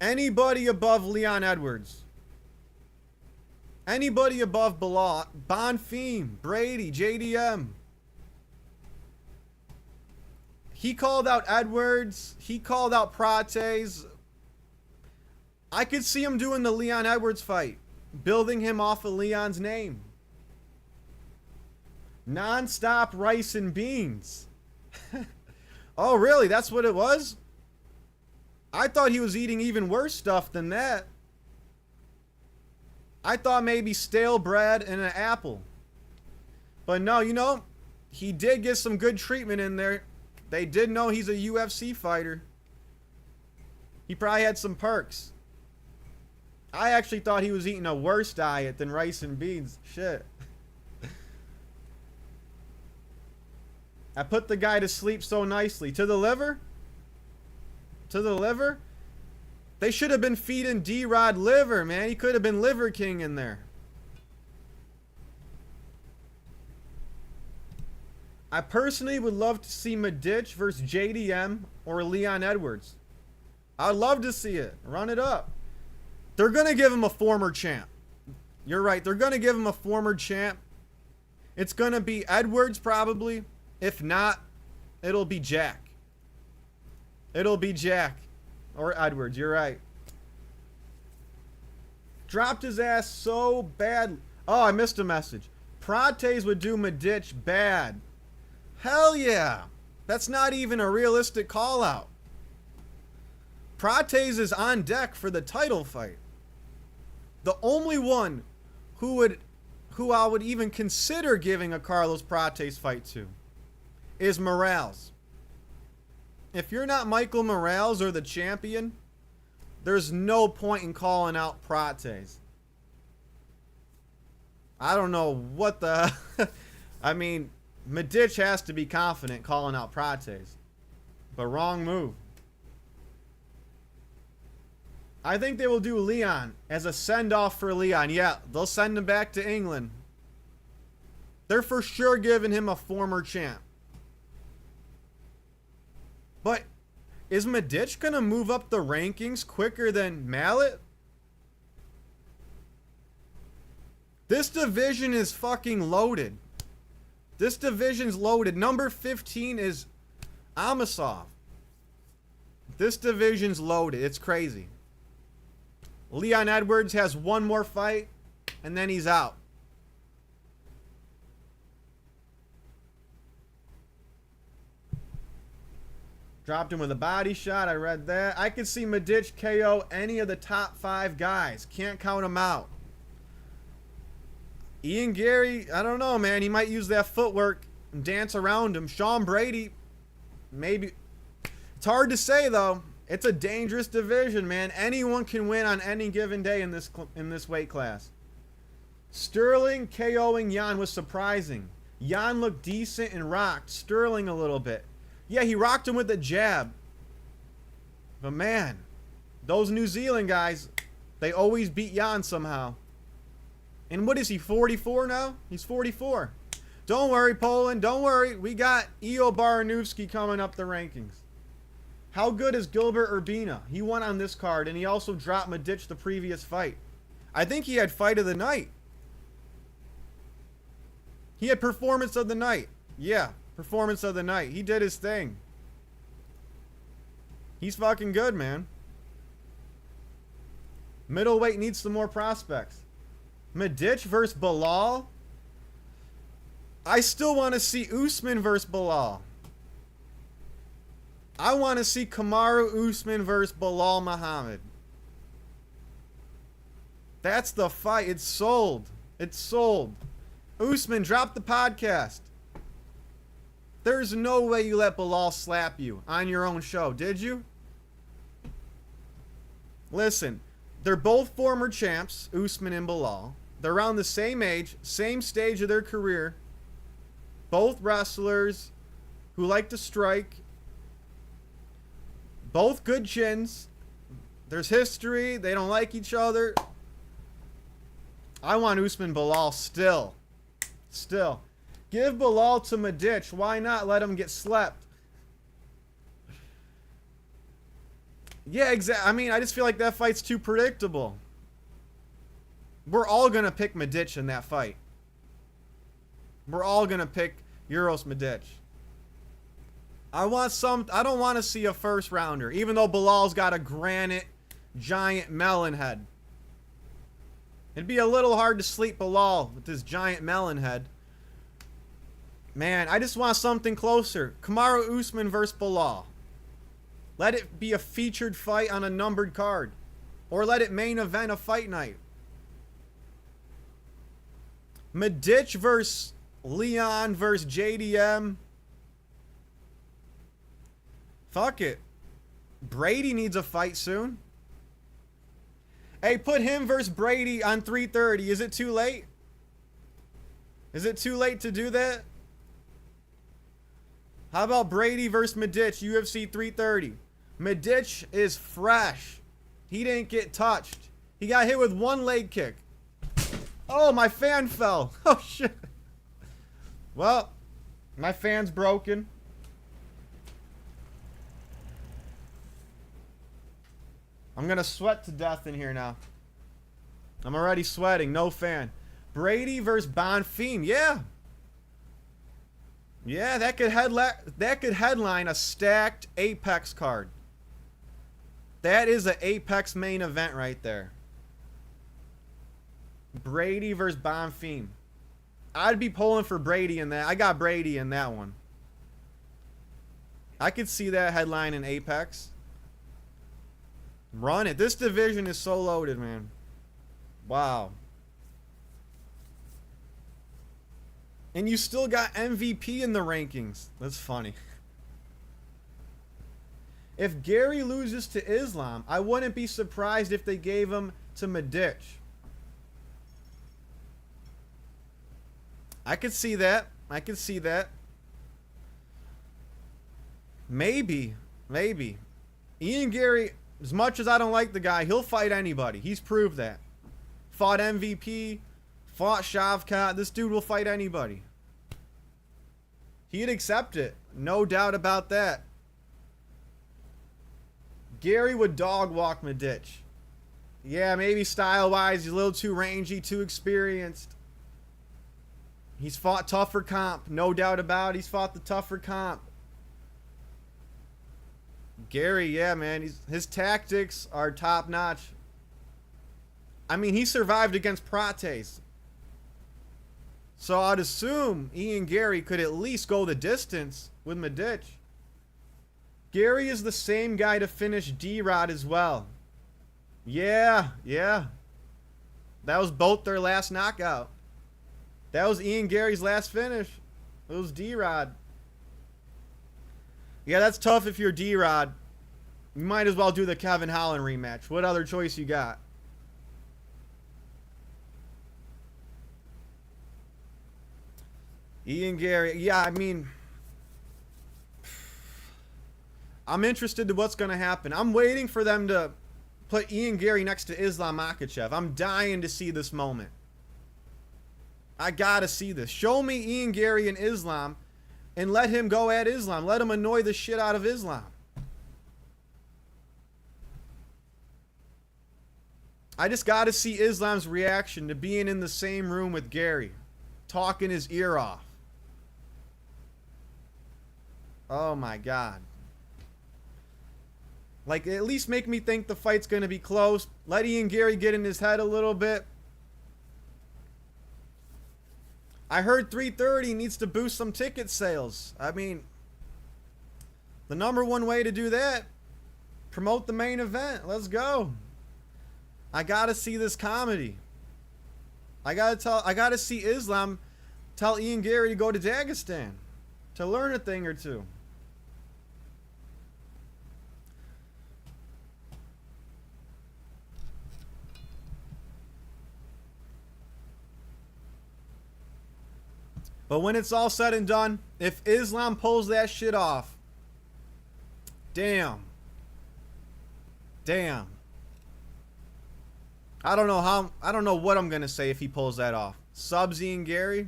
Anybody above Leon Edwards. Anybody above Bilal. Bonfim, Brady, JDM. He called out Edwards. He called out Prates. I could see him doing the Leon Edwards fight. Building him off of Leon's name. Non-stop rice and beans. Oh, really? That's what it was? I thought he was eating even worse stuff than that. I thought maybe stale bread and an apple. But no, you know, he did get some good treatment in there. They did know he's a UFC fighter. He probably had some perks. I actually thought he was eating a worse diet than rice and beans. Shit. I put the guy to sleep so nicely. To the liver? To the liver? They should have been feeding D-Rod liver, man. He could have been Liver King in there. I personally would love to see Medić versus JDM or Leon Edwards. I'd love to see it. Run it up. They're going to give him a former champ. You're right. They're going to give him a former champ. It's going to be Edwards probably. If not, it'll be Jack. It'll be Jack. Or Edwards. You're right. Dropped his ass so bad. Oh, I missed a message. Prates would do Medić bad. Hell yeah. That's not even a realistic call out. Prates is on deck for the title fight. The only one who I would even consider giving a Carlos Prates fight to is Morales. If you're not Michael Morales or the champion, there's no point in calling out Prates. I don't know what the... I mean, Medić has to be confident calling out Prates. But wrong move. I think they will do Leon as a send-off for Leon. Yeah, they'll send him back to England. They're for sure giving him a former champ. But is Medić going to move up the rankings quicker than Medić? This division is fucking loaded. This division's loaded. Number 15 is Amasov. This division's loaded. It's crazy. Leon Edwards has one more fight, and then he's out. Dropped him with a body shot. I read that. I could see Medić KO any of the top 5 guys. Can't count them out. Ian Gary, I don't know, man. He might use that footwork and dance around him. Sean Brady, maybe. It's hard to say, though. It's a dangerous division, man. Anyone can win on any given day in this weight class. Sterling KOing Jan was surprising. Jan looked decent and rocked Sterling a little bit. Yeah, he rocked him with the jab. But man, those New Zealand guys, they always beat Jan somehow. And what is he, 44 now? He's 44. Don't worry, Poland. Don't worry. We got Io Baranowski coming up the rankings. How good is Gilbert Urbina? He won on this card, and he also dropped Medić the previous fight. I think he had fight of the night. He had performance of the night. Yeah, performance of the night. He did his thing. He's fucking good, man. Middleweight needs some more prospects. Medić versus Bilal. I still want to see Usman versus Bilal. I want to see Kamaru Usman versus Bilal Muhammad. That's the fight. It's sold. It's sold. Usman, drop the podcast. There's no way you let Bilal slap you on your own show, did you? Listen, they're both former champs, Usman and Bilal. They're around the same age, same stage of their career. Both wrestlers who like to strike. Both good chins. There's history. They don't like each other. I want Usman Bilal still. Still. Give Bilal to Medić. Why not let him get slept? Yeah, exactly. I mean, I just feel like that fight's too predictable. We're all going to pick Medić in that fight. We're all going to pick Uros Medić. I don't want to see a first rounder, even though Bilal's got a granite giant melon head. It'd be a little hard to sleep Bilal with this giant melon head. Man, I just want something closer. Kamaru Usman versus Bilal. Let it be a featured fight on a numbered card. Or let it main event a fight night. Medić versus Leon versus JDM. Fuck it. Brady needs a fight soon. Hey, put him versus Brady on 330. Is it too late? Is it too late to do that? How about Brady versus Medić, UFC 330? Medić is fresh. He didn't get touched. He got hit with one leg kick. Oh, my fan fell. Oh, shit. Well, my fan's broken. I'm going to sweat to death in here now. I'm already sweating. No fan. Brady versus Bonfim. Yeah. Yeah, that could headline a stacked Apex card. That is an Apex main event right there. Brady versus Bonfim. I'd be pulling for Brady in that. I got Brady in that one. I could see that headline in Apex. Run it. This division is so loaded, man. Wow. And you still got MVP in the rankings. That's funny. If Gary loses to Islam, I wouldn't be surprised if they gave him to Medić. I could see that. I could see that. Maybe. Maybe. Ian Gary, as much as I don't like the guy, he'll fight anybody. He's proved that. Fought MVP. Fought Shavkat. This dude will fight anybody. He'd accept it. No doubt about that. Gary would dog walk Medić. Yeah, maybe style-wise, he's a little too rangy, too experienced. He's fought tougher comp. No doubt about it. He's fought the tougher comp. Gary, yeah, man. His tactics are top-notch. I mean, he survived against Prates. So I'd assume Ian Gary could at least go the distance with Medić. Gary is the same guy to finish D-Rod as well. Yeah, yeah. That was both their last knockout. That was Ian Gary's last finish. It was D-Rod. Yeah, that's tough if you're D-Rod. You might as well do the Kevin Holland rematch. What other choice you got? Ian Gary. Yeah, I mean, I'm interested in what's going to happen. I'm waiting for them to put Ian Gary next to Islam Makhachev. I'm dying to see this moment. I got to see this. Show me Ian Gary and Islam and let him go at Islam. Let him annoy the shit out of Islam. I just got to see Islam's reaction to being in the same room with Gary, talking his ear off. Oh my God. Like, at least make me think the fight's going to be close. Let Ian Gary get in his head a little bit. I heard 330 needs to boost some ticket sales. I mean, the #1 way to do that, promote the main event. Let's go. I got to see this comedy. I got to see Islam tell Ian Gary to go to Dagestan to learn a thing or two. But when it's all said and done, if Islam pulls that shit off, damn. Damn. I don't know what I'm going to say if he pulls that off. Subs Ian Gary.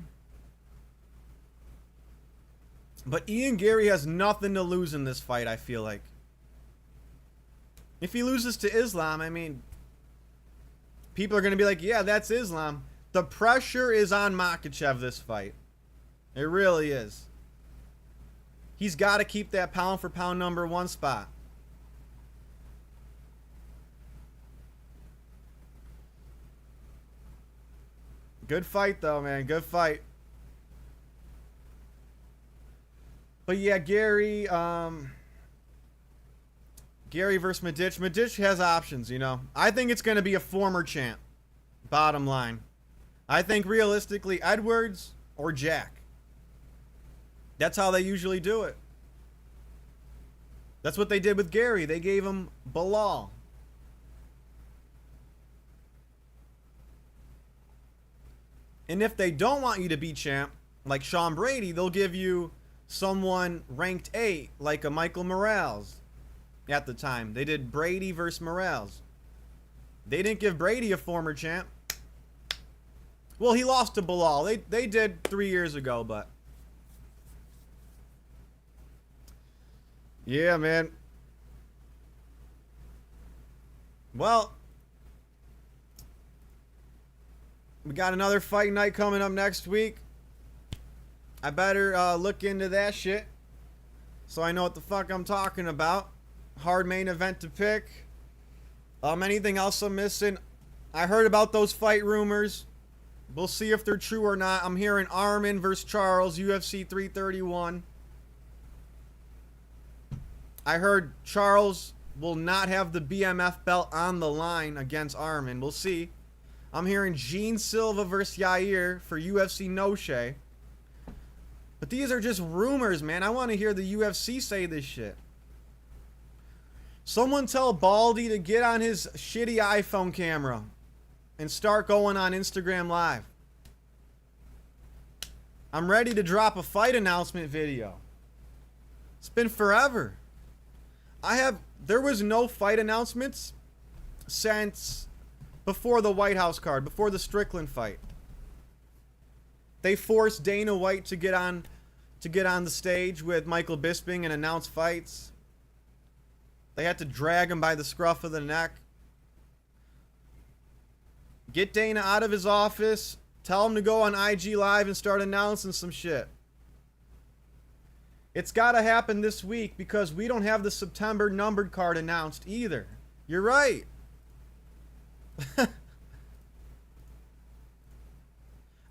But Ian Gary has nothing to lose in this fight, I feel like. If he loses to Islam, I mean, people are going to be like, yeah, that's Islam. The pressure is on Makhachev this fight. It really is. He's got to keep that pound for pound #1 spot. Good fight, though, man. Good fight. But yeah, Gary versus Medić. Medić has options, you know. I think it's going to be a former champ. Bottom line. I think realistically, Edwards or Jack. That's how they usually do it. That's what they did with Gary. They gave him Bilal. And if they don't want you to be champ, like Sean Brady, they'll give you someone ranked 8, like a Michael Morales at the time. They did Brady versus Morales. They didn't give Brady a former champ. Well, he lost to Bilal. They did 3 years ago, but... yeah, man. Well... we got another fight night coming up next week. I better look into that shit so I know what the fuck I'm talking about. Hard main event to pick. Anything else I'm missing? I heard about those fight rumors. We'll see if they're true or not. I'm hearing Armin versus Charles, UFC 331. I heard Charles will not have the BMF belt on the line against Armin. We'll see. I'm hearing Gene Silva versus Yair for UFC No-Shay. But these are just rumors, man. I want to hear the UFC say this shit. Someone tell Baldy to get on his shitty iPhone camera and start going on Instagram Live. I'm ready to drop a fight announcement video. It's been forever. There was no fight announcements since before the White House card, before the Strickland fight. They forced Dana White to get on the stage with Michael Bisping and announce fights. They had to drag him by the scruff of the neck. Get Dana out of his office. Tell him to go on IG Live and start announcing some shit. It's got to happen this week because we don't have the September numbered card announced either. You're right.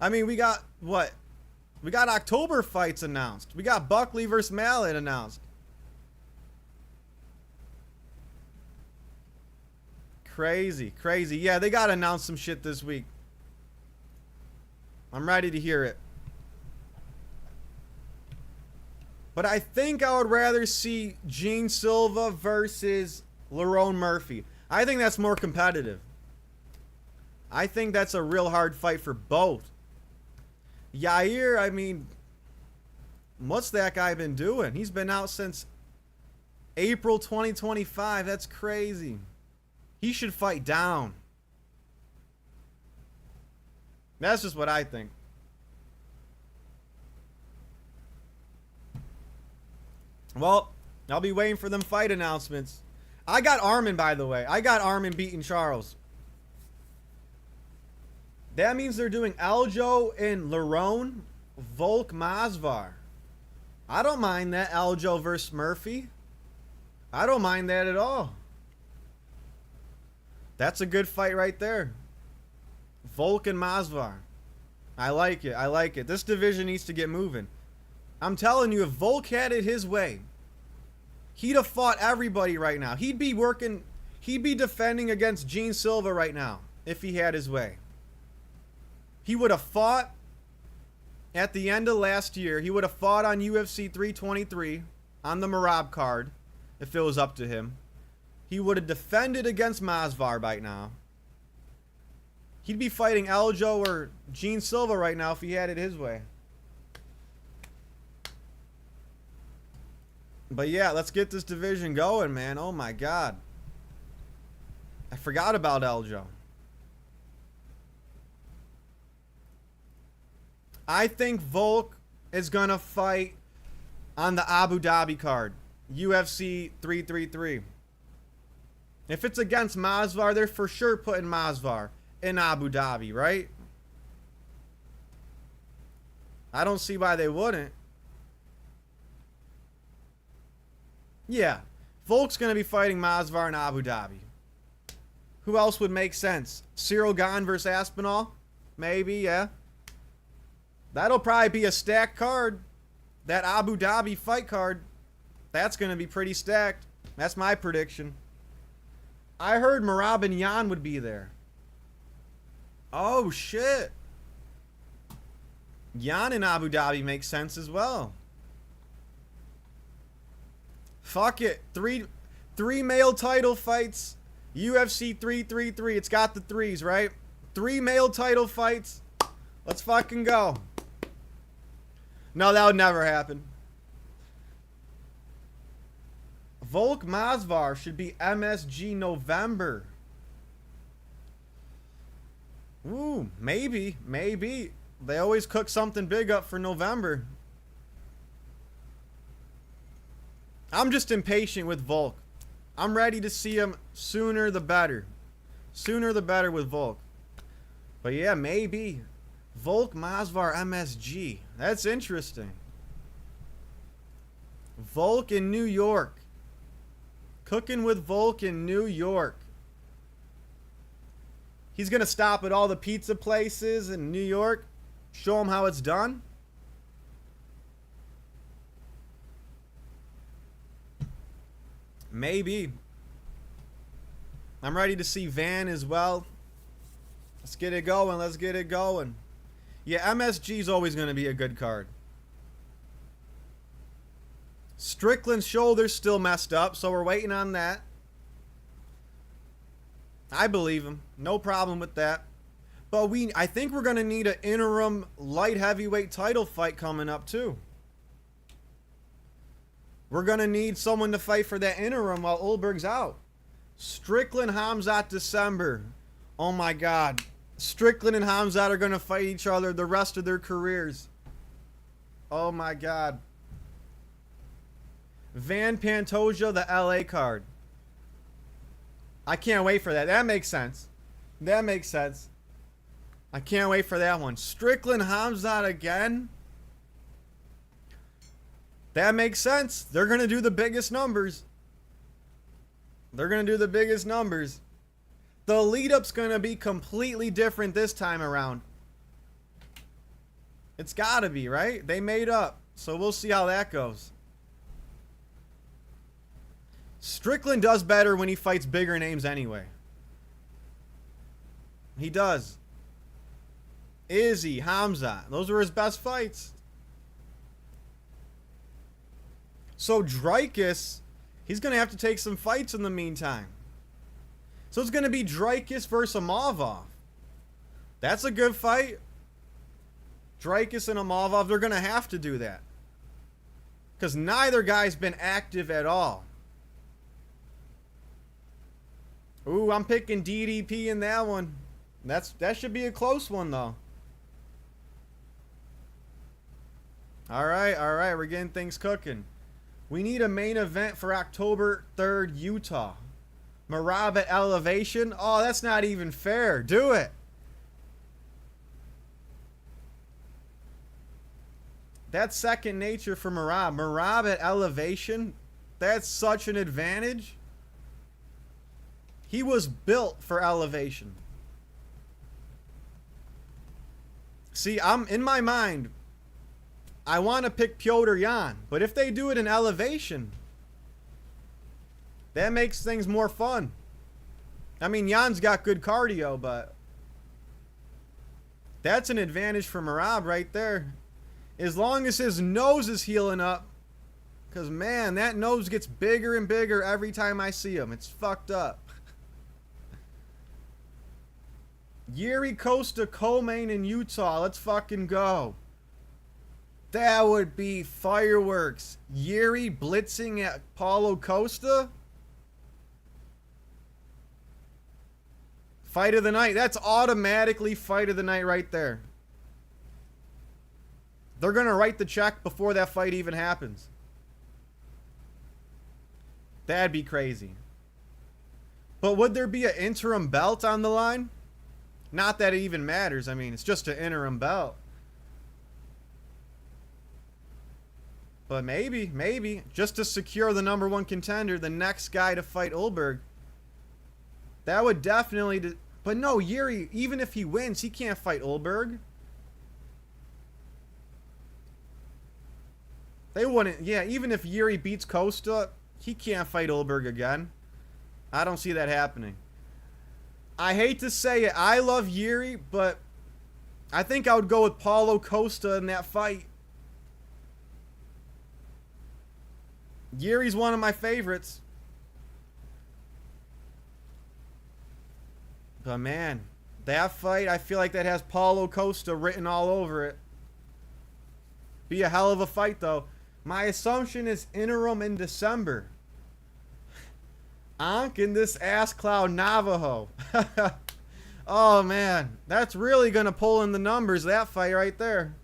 I mean, we got what? We got October fights announced. We got Buckley versus Mallet announced. Crazy, crazy. Yeah, they got to announce some shit this week. I'm ready to hear it. But I think I would rather see Gene Silva versus Lerone Murphy. I think that's more competitive. I think that's a real hard fight for both. Yair, I mean, what's that guy been doing? He's been out since April 2025. That's crazy. He should fight down. That's just what I think. Well, I'll be waiting for them fight announcements. I got Armin, by the way. I got Armin beating Charles. That means they're doing Aljo and Lerone, Volk, Masvar. I don't mind that. Aljo versus Murphy. I don't mind that at all. That's a good fight right there. Volk and Masvar. I like it. I like it. This division needs to get moving. I'm telling you, if Volk had it his way, he'd have fought everybody right now. He'd be defending against Gene Silva right now if he had his way. He would have fought at the end of last year. He would have fought on UFC 323 on the Marab card if it was up to him. He would have defended against Masvar right now. He'd be fighting Aljo or Gene Silva right now if he had it his way. But yeah, let's get this division going, man. Oh my God. I forgot about Aljo. I think Volk is going to fight on the Abu Dhabi card. UFC 333. If it's against Masvar, they're for sure putting Masvar in Abu Dhabi, right? I don't see why they wouldn't. Yeah. Volk's going to be fighting Masvar in Abu Dhabi. Who else would make sense? Cyril Gane versus Aspinall? Maybe, yeah. That'll probably be a stacked card. That Abu Dhabi fight card, that's going to be pretty stacked. That's my prediction. I heard Merab and Yan would be there. Oh, shit. Yan in Abu Dhabi makes sense as well. Fuck it. Three male title fights. UFC 333. It's got the threes, right? 3 male title fights. Let's fucking go. No, that would never happen. Volk Masvar should be MSG November. Ooh, maybe. They always cook something big up for November. I'm just impatient with Volk. I'm ready to see him sooner the better. Sooner the better with Volk. But yeah, maybe. Volk Masvar MSG. That's interesting. Volk in New York. Cooking with Volk in New York. He's going to stop at all the pizza places in New York. Show them how it's done. Maybe. I'm ready to see Van as well. Let's get it going. Let's get it going. Yeah, MSG is always going to be a good card. Strickland's shoulder's still messed up, so we're waiting on that. I believe him. No problem with that. But I think we're going to need an interim light heavyweight title fight coming up too. We're going to need someone to fight for that interim while Ulberg's out. Strickland, Hamzat, December. Oh my God. Strickland and Hamzat are going to fight each other the rest of their careers. Oh my God. Van Pantoja, the LA card. I can't wait for that. That makes sense. That makes sense. I can't wait for that one. Strickland, Hamzat again. That makes sense. They're going to do the biggest numbers. They're going to do the biggest numbers. The lead-up's going to be completely different this time around. It's got to be, right? They made up. So we'll see how that goes. Strickland does better when he fights bigger names anyway. He does. Izzy, Hamzat. Those were his best fights. So Dricus, he's going to have to take some fights in the meantime. So it's going to be Dricus versus Amavov. That's a good fight. Dricus and Amavov, they're going to have to do that. Because neither guy's been active at all. Ooh, I'm picking DDP in that one. That should be a close one, though. All right, we're getting things cooking. We need a main event for October 3rd, Utah. Merab at Elevation? Oh, that's not even fair. Do it. That's second nature for Merab. Merab at Elevation? That's such an advantage. He was built for Elevation. See, I'm in my mind, I want to pick Piotr Jan, but if they do it in Elevation, that makes things more fun. I mean, Jan's got good cardio, but that's an advantage for Merab right there. As long as his nose is healing up, because, man, that nose gets bigger and bigger every time I see him. It's fucked up. Yuri Costa co-main in Utah. Let's fucking go. That would be fireworks. Yuri blitzing at Paulo Costa. Fight of the night. That's automatically fight of the night right there. They're going to write the check before that fight even happens. That'd be crazy. But would there be an interim belt on the line? Not that it even matters. I mean, it's just an interim belt. But maybe. Just to secure the #1 contender, the next guy to fight Ulberg. That would definitely... But no, Yuri, even if he wins, he can't fight Ulberg. They wouldn't... Yeah, even if Yuri beats Costa, he can't fight Ulberg again. I don't see that happening. I hate to say it, I love Yuri, but I think I would go with Paulo Costa in that fight. Yuri's one of my favorites. But man, that fight, I feel like that has Paulo Costa written all over it. Be a hell of a fight, though. My assumption is interim in December. Ankh in this ass cloud Navajo. Oh, man. That's really going to pull in the numbers, that fight right there.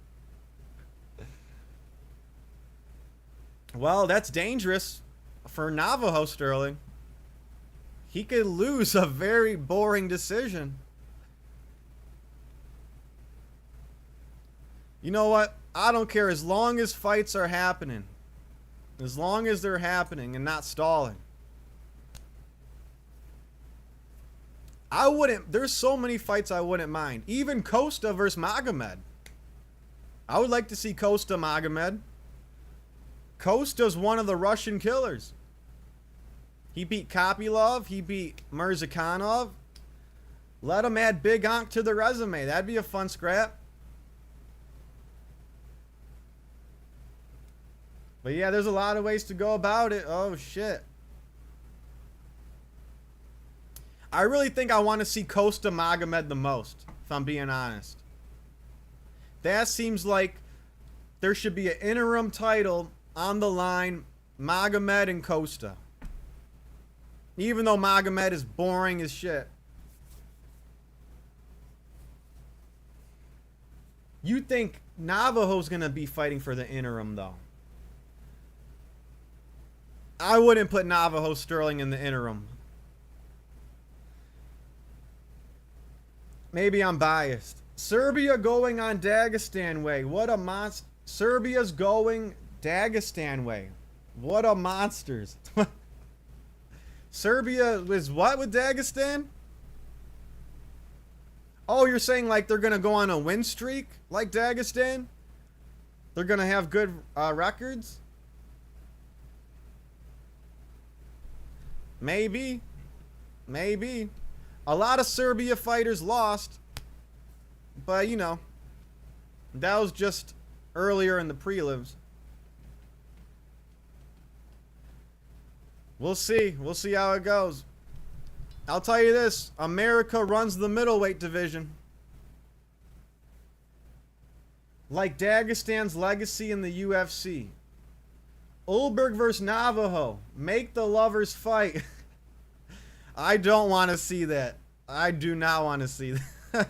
Well, that's dangerous for Navajo Sterling. He could lose a very boring decision. You know what? I don't care as long as fights are happening. As long as they're happening and not stalling. I wouldn't. There's so many fights I wouldn't mind. Even Costa versus Magomed. I would like to see Costa Magomed. Costa's one of the Russian killers. He beat Kopylov. He beat Mirzakhanov. Let him add Big Ankh to the resume. That'd be a fun scrap. But yeah, there's a lot of ways to go about it. Oh, shit. I really think I want to see Costa Magomed the most, if I'm being honest. That seems like there should be an interim title on the line, Magomed and Costa. Even though Magomed is boring as shit. You think Navajo's going to be fighting for the interim, though? I wouldn't put Navajo Sterling in the interim. Maybe I'm biased. Serbia going on Dagestan way. What a monster. Serbia's going Dagestan way. What a monsters. Serbia is what with Dagestan? Oh, you're saying like they're going to go on a win streak like Dagestan? They're going to have good records? Maybe. Maybe. A lot of Serbia fighters lost. But, you know, that was just earlier in the prelims. We'll see. We'll see how it goes. I'll tell you this. America runs the middleweight division. Like Dagestan's legacy in the UFC. Ulberg versus Navajo. Make the lovers fight. I don't want to see that. I do not want to see that.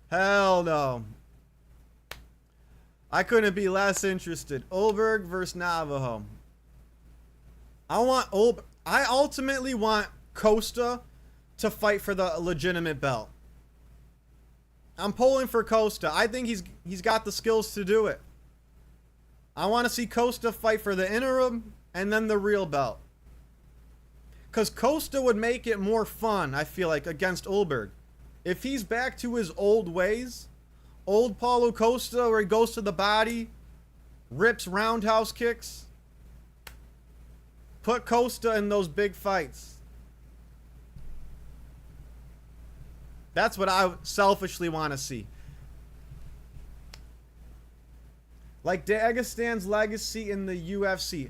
Hell no. I couldn't be less interested. Ulberg versus Navajo. I ultimately want Costa to fight for the legitimate belt. I'm pulling for Costa. I think he's got the skills to do it. I want to see Costa fight for the interim and then the real belt. Because Costa would make it more fun, I feel like, against Ulberg. If he's back to his old ways, old Paulo Costa where he goes to the body, rips roundhouse kicks, put Costa in those big fights. That's what I selfishly want to see. Like Dagestan's legacy in the UFC.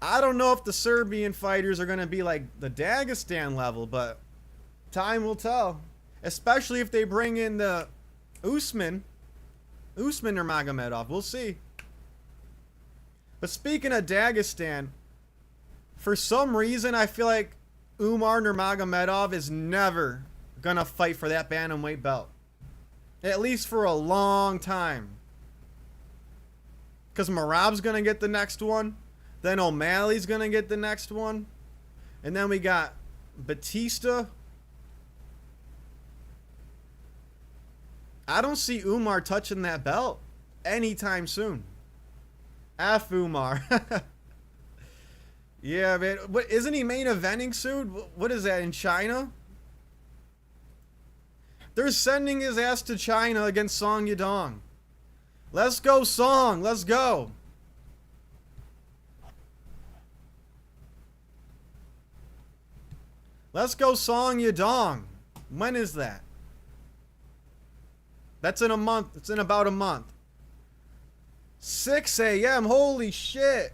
I don't know if the Serbian fighters are going to be like the Dagestan level, but time will tell. Especially if they bring in the Usman or Magomedov. We'll see. But speaking of Dagestan, for some reason I feel like Umar Nurmagomedov is never going to fight for that bantamweight belt. At least for a long time. Because Merab's going to get the next one. Then O'Malley's going to get the next one. And then we got Batista. I don't see Umar touching that belt anytime soon. F Umar. Yeah, man. What, isn't he main eventing soon? What is that, in China? They're sending his ass to China against Song Yadong. Let's go, Song. Let's go. Let's go, Song Yadong. When is that? That's in a month. It's in about a month. 6 a.m. Holy shit.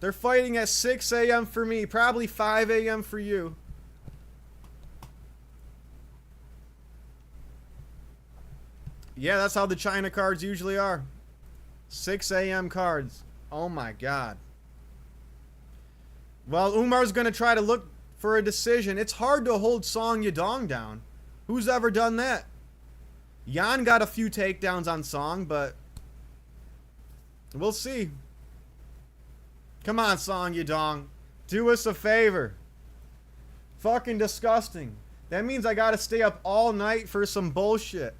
They're fighting at 6 a.m. for me, probably 5 a.m. for you. Yeah, that's how the China cards usually are. 6 a.m. cards. Oh my god. Well, Umar's going to try to look for a decision. It's hard to hold Song Yadong down. Who's ever done that? Yan got a few takedowns on Song, but we'll see. Come on, Song Yadong. Do us a favor. Fucking disgusting. That means I gotta stay up all night for some bullshit.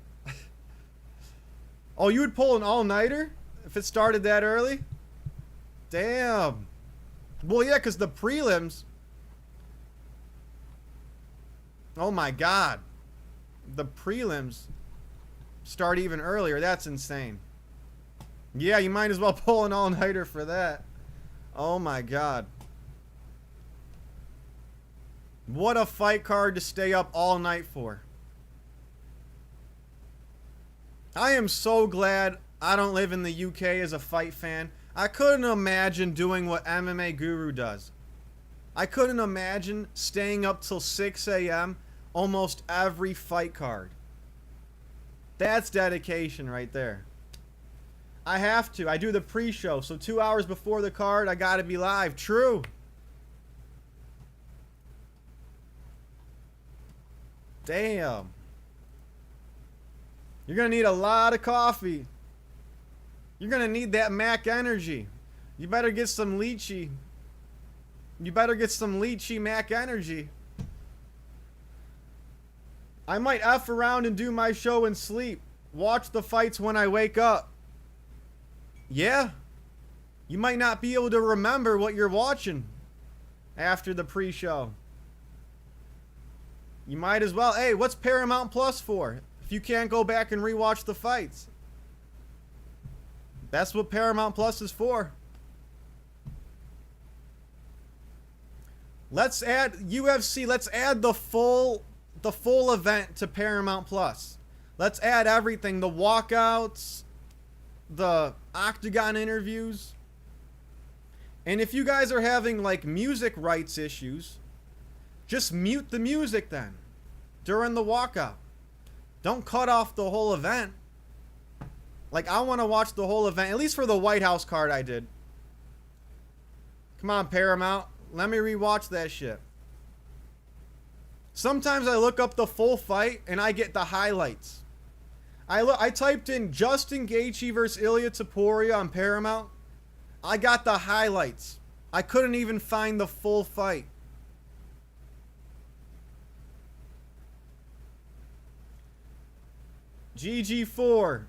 Oh, you would pull an all-nighter if it started that early? Damn. Well, yeah, because the prelims... Oh my god. The prelims start even earlier. That's insane. Yeah, you might as well pull an all-nighter for that. Oh my god. What a fight card to stay up all night for. I am so glad I don't live in the UK as a fight fan. I couldn't imagine doing what MMA Guru does. I couldn't imagine staying up till 6 a.m. almost every fight card. That's dedication right there. I have to. I do the pre-show, so 2 hours before the card, I gotta be live. True. Damn. You're gonna need a lot of coffee. You're gonna need that Mac energy. You better get some lychee. You better get some lychee Mac energy. I might F around and do my show and sleep. Watch the fights when I wake up. Yeah. You might not be able to remember what you're watching after the pre-show. You might as well. Hey, what's Paramount Plus for? If you can't go back and rewatch the fights. That's what Paramount Plus is for. Let's add UFC. Let's add the full event to Paramount Plus. Let's add everything. The walkouts, the Octagon interviews. And if you guys are having like music rights issues, just mute the music then during the walkout. Don't cut off the whole event. Like, I want to watch the whole event, at least for the White House card I did. Come on, Paramount. Let me rewatch that shit. Sometimes I look up the full fight and I get the highlights. I typed in Justin Gaethje versus Ilia Topuria on Paramount. I got the highlights. I couldn't even find the full fight. GG4.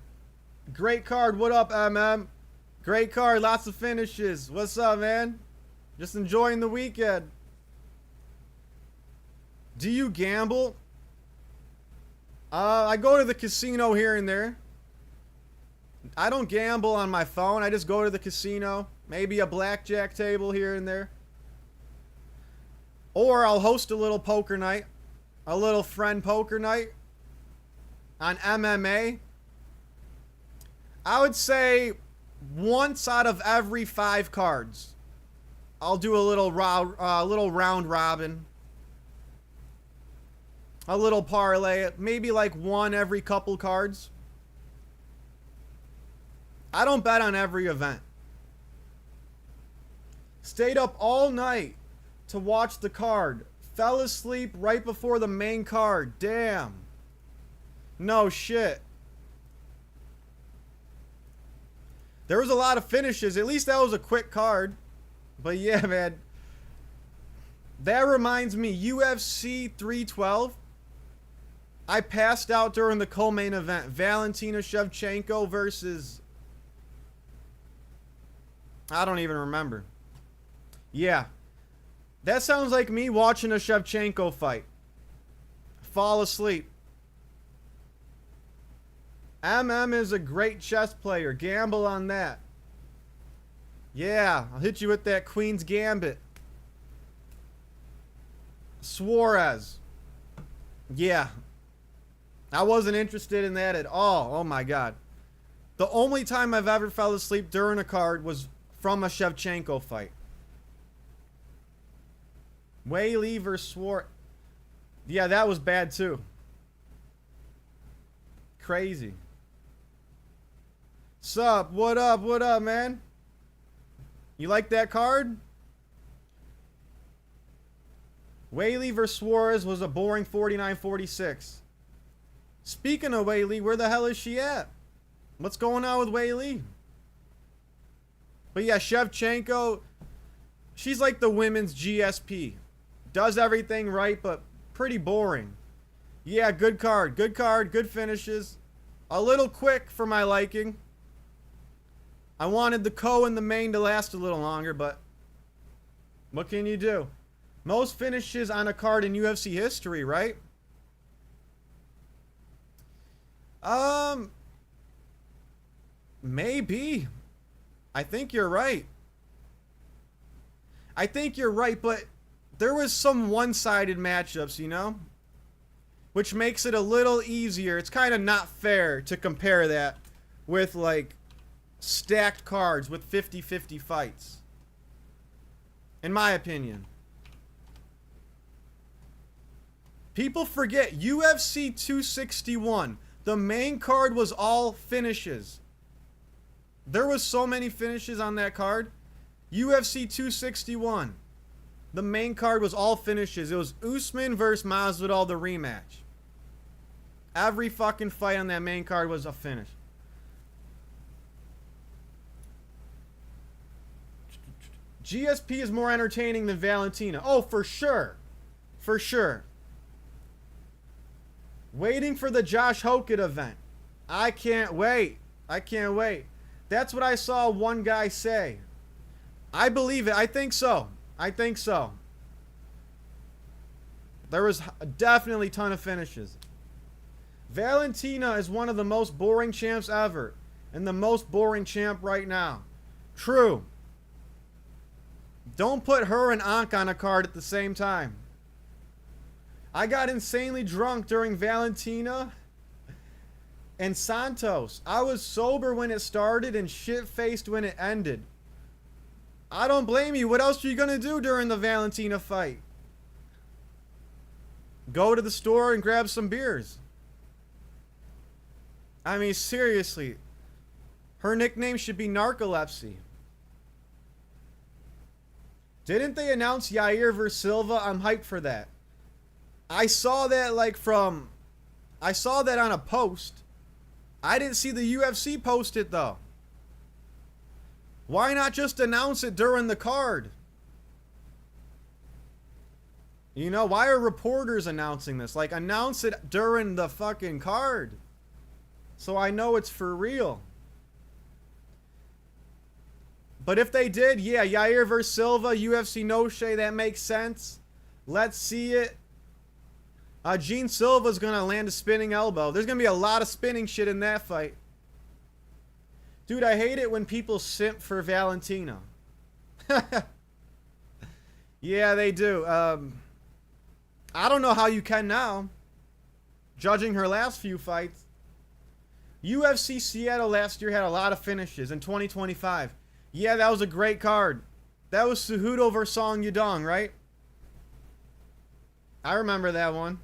Great card. What up, MM? Great card. Lots of finishes. What's up, man? Just enjoying the weekend. Do you gamble? I go to the casino here and there. I don't gamble on my phone. I just go to the casino. Maybe a blackjack table here and there. Or I'll host a little poker night. A little friend poker night. On MMA. I would say once out of every 5 cards, I'll do a little round robin. A little parlay. Maybe like one every couple cards. I don't bet on every event. Stayed up all night to watch the card. Fell asleep right before the main card. Damn. No shit. There was a lot of finishes. At least that was a quick card. But yeah, man. That reminds me, UFC 312. I passed out during the co-main event. Valentina Shevchenko versus... I don't even remember. Yeah. That sounds like me watching a Shevchenko fight. Fall asleep. MM is a great chess player. Gamble on that. Yeah, I'll hit you with that Queen's Gambit. Suarez. Yeah. I wasn't interested in that at all. Oh my god. The only time I've ever fell asleep during a card was from a Shevchenko fight. Whaley versus Swart. Yeah, that was bad too. Crazy. Sup? What up? What up, man? You like that card? Whaley versus Suarez was a boring 49-46. Speaking of Whaley, where the hell is she at? What's going on with Whaley? But yeah, Shevchenko, she's like the women's GSP. Does everything right, but pretty boring. Yeah, good card. Good card. Good finishes. A little quick for my liking. I wanted the co and the main to last a little longer, but what can you do? Most finishes on a card in UFC history, right? Maybe. I think you're right. I think you're right, but there was some one-sided matchups, you know? Which makes it a little easier. It's kind of not fair to compare that with, like, stacked cards with 50-50 fights. In my opinion. People forget UFC 261. The main card was all finishes. There was so many finishes on that card. UFC 261. The main card was all finishes. It was Usman versus Masvidal, the rematch. Every fucking fight on that main card was a finish. GSP is more entertaining than Valentina. Oh, for sure. For sure. Waiting for the Josh Hokett event. I can't wait. I can't wait. That's what I saw one guy say. I believe it. I think so. I think so. There was definitely a ton of finishes. Valentina is one of the most boring champs ever. And the most boring champ right now. True. Don't put her and Ankh on a card at the same time. I got insanely drunk during Valentina and Santos. I was sober when it started and shit-faced when it ended. I don't blame you. What else are you going to do during the Valentina fight? Go to the store and grab some beers. I mean, seriously. Her nickname should be Narcolepsy. Didn't they announce Yair versus Silva? I'm hyped for that. I saw that I saw that on a post. I didn't see the UFC post it though. Why not just announce it during the card? You know, why are reporters announcing this? Like, announce it during the fucking card. So I know it's for real. But if they did, yeah, Yair versus Silva, UFC no shade, that makes sense. Let's see it. Gene Silva's going to land a spinning elbow. There's going to be a lot of spinning shit in that fight. Dude, I hate it when people simp for Valentina. Yeah, they do. I don't know how you can now. Judging her last few fights. UFC Seattle last year had a lot of finishes in 2025. Yeah, that was a great card. That was Cejudo versus Song Yadong, right? I remember that one.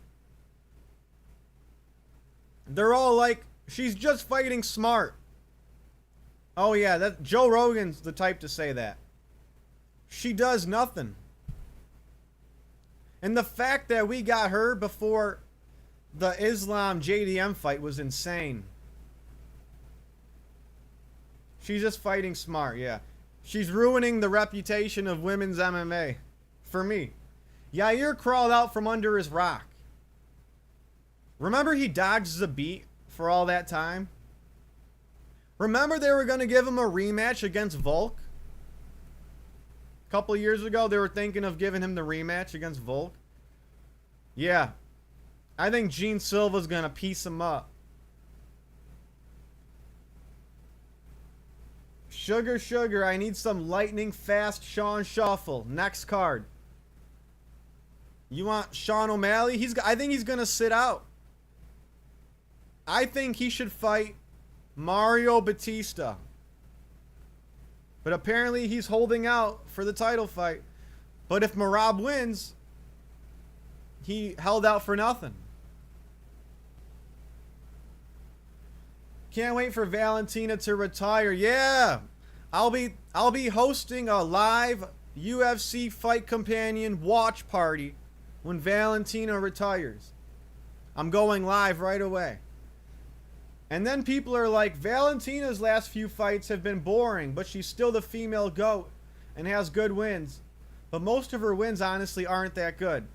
They're all like, she's just fighting smart. Oh yeah, that Joe Rogan's the type to say that. She does nothing. And the fact that we got her before the Islam JDM fight was insane. She's just fighting smart, yeah. She's ruining the reputation of women's MMA. For me. Yair crawled out from under his rock. Remember he dodged the beat for all that time? Remember they were going to give him a rematch against Volk? A couple years ago, they were thinking of giving him the rematch against Volk. Yeah. I think Gene Silva's going to piece him up. Sugar, I need some lightning fast Sean Shuffle. Next card. You want Sean O'Malley? I think he's going to sit out. I think he should fight Mario Batista. But apparently he's holding out for the title fight. But if Merab wins, he held out for nothing. Can't wait for Valentina to retire. Yeah, I'll be hosting a live UFC Fight Companion watch party when Valentina retires. I'm going live right away. And then people are like, Valentina's last few fights have been boring, but she's still the female GOAT and has good wins. But most of her wins, honestly, aren't that good.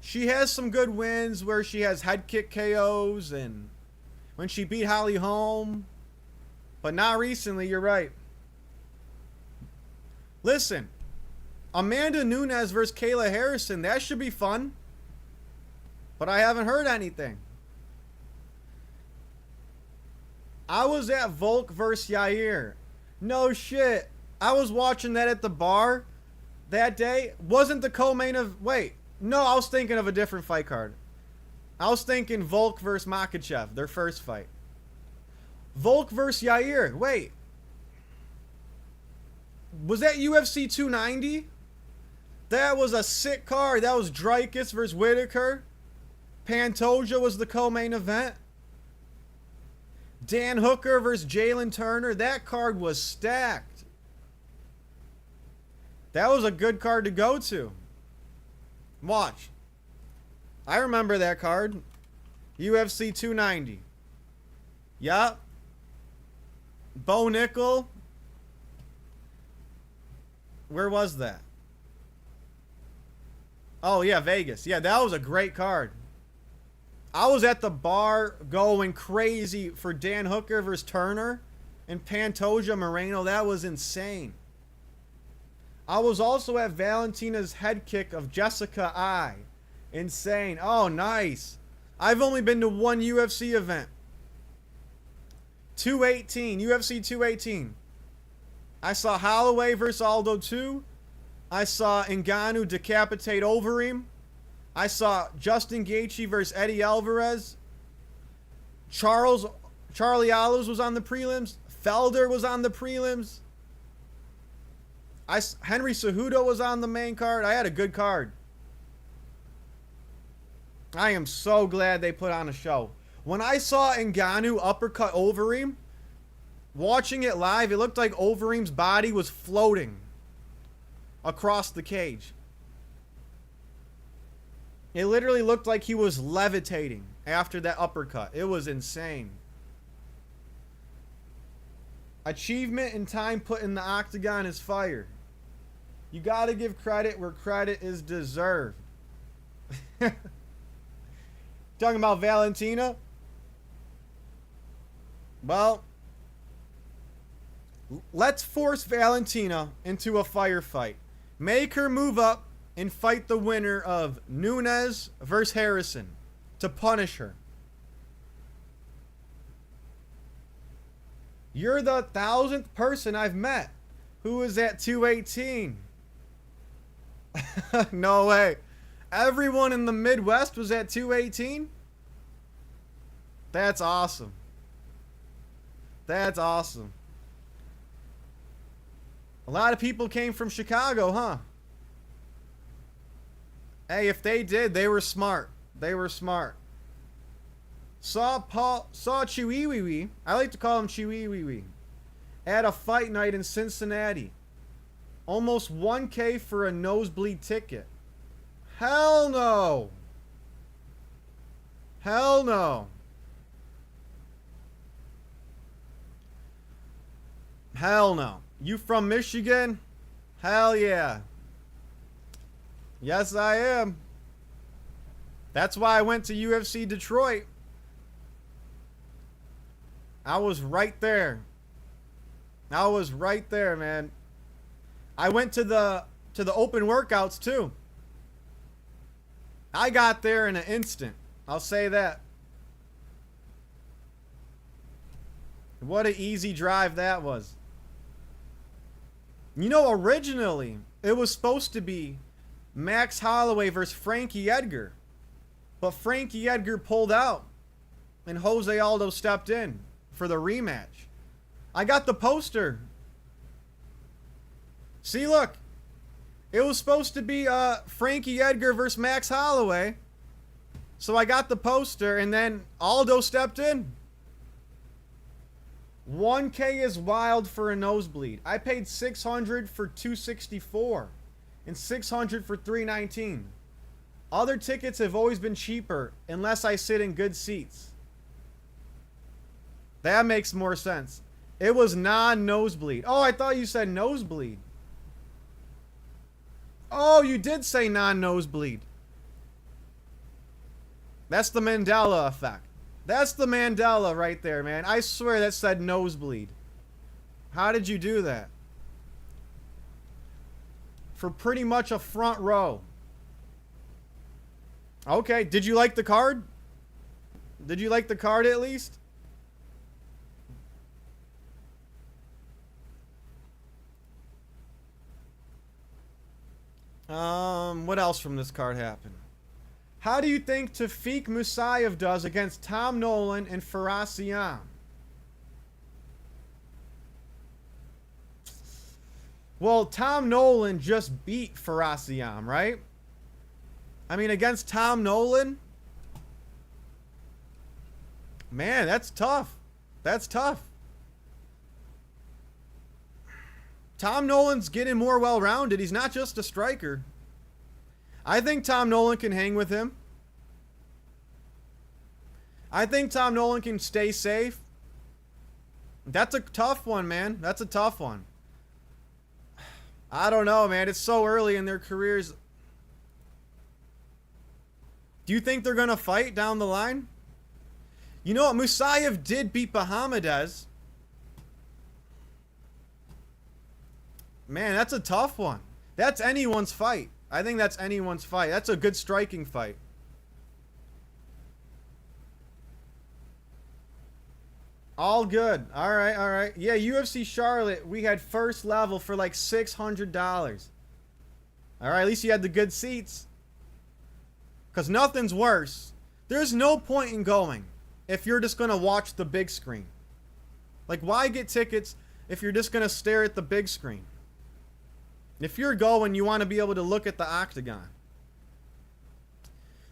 She has some good wins where she has head kick KOs and when she beat Holly Holm. But not recently, you're right. Listen, Amanda Nunes versus Kayla Harrison, that should be fun. But I haven't heard anything. I was at Volk versus Yair. No shit. I was watching that at the bar that day. Wasn't the co-main of... Wait. No, I was thinking of a different fight card. I was thinking Volk versus Makhachev, their first fight. Volk versus Yair. Wait. Was that UFC 290? That was a sick card. That was Dreykus versus Whitaker. Pantoja was the co-main event. Dan Hooker versus Jalen Turner. That card was stacked. That was a good card to go to. Watch. I remember that card. UFC 290. Yup. Bo Nickel. Where was that? Oh, yeah, Vegas. Yeah, that was a great card. I was at the bar going crazy for Dan Hooker versus Turner and Pantoja Moreno. That was insane. I was also at Valentina's head kick of Jessica I. Insane. Oh, nice. I've only been to one UFC event. 218. UFC 218. I saw Holloway versus Aldo 2. I saw Ngannou decapitate Overeem. I saw Justin Gaethje versus Eddie Alvarez. Charlie Olives was on the prelims. Felder was on the prelims. Henry Cejudo was on the main card. I had a good card. I am so glad they put on a show. When I saw Ngannou uppercut Overeem, watching it live, it looked like Overeem's body was floating across the cage. It literally looked like he was levitating after that uppercut. It was insane. Achievement and time put in the octagon is fire. You gotta give credit where credit is deserved. Talking about Valentina? Well, let's force Valentina into a firefight. Make her move up and fight the winner of Nunes versus Harrison to punish her. You're the 1,000th person I've met who is at 218. No way. Everyone in the Midwest was at 218? That's awesome. That's awesome. A lot of people came from Chicago, huh? Hey, if they did, they were smart. They were smart. Saw Chiwiwiwi. I like to call him Chiwiwiwi. At a fight night in Cincinnati. Almost 1K for a nosebleed ticket. Hell no. Hell no. Hell no. You from Michigan? Hell yeah. Yes, I am. That's why I went to UFC Detroit. I was right there. I was right there, man. I went to the open workouts too. I got there in an instant. I'll say that. What an easy drive that was. You know, originally, it was supposed to be Max Holloway versus Frankie Edgar. But Frankie Edgar pulled out. And Jose Aldo stepped in for the rematch. I got the poster. See, look. It was supposed to be Frankie Edgar versus Max Holloway. So I got the poster, and then Aldo stepped in. 1K is wild for a nosebleed. I paid 600 for 264 and 600 for 319. Other tickets have always been cheaper unless I sit in good seats. That makes more sense. It was non-nosebleed. Oh, I thought you said nosebleed. Oh, you did say non-nosebleed. That's the Mandela effect. That's the Mandela right there, man. I swear that said nosebleed. How did you do that? For pretty much a front row. Okay, did you like the card? Did you like the card at least? What else from this card happened? How do you think Tafik Musayev does against Tom Nolan and Faraz Siam? Well, Tom Nolan just beat Faraz Siam, right? I mean, against Tom Nolan? Man, that's tough. That's tough. Tom Nolan's getting more well-rounded. He's not just a striker. I think Tom Nolan can hang with him. I think Tom Nolan can stay safe. That's a tough one, man. That's a tough one. I don't know, man. It's so early in their careers. Do you think they're going to fight down the line? You know what? Musayev did beat Bahamadez. Man, that's a tough one. That's anyone's fight. I think that's anyone's fight. That's a good striking fight. All good. All right, all right. Yeah, UFC Charlotte, we had first level for like $600. All right, at least you had the good seats. Because nothing's worse. There's no point in going if you're just going to watch the big screen. Like, why get tickets if you're just going to stare at the big screen? If you're going, you want to be able to look at the octagon.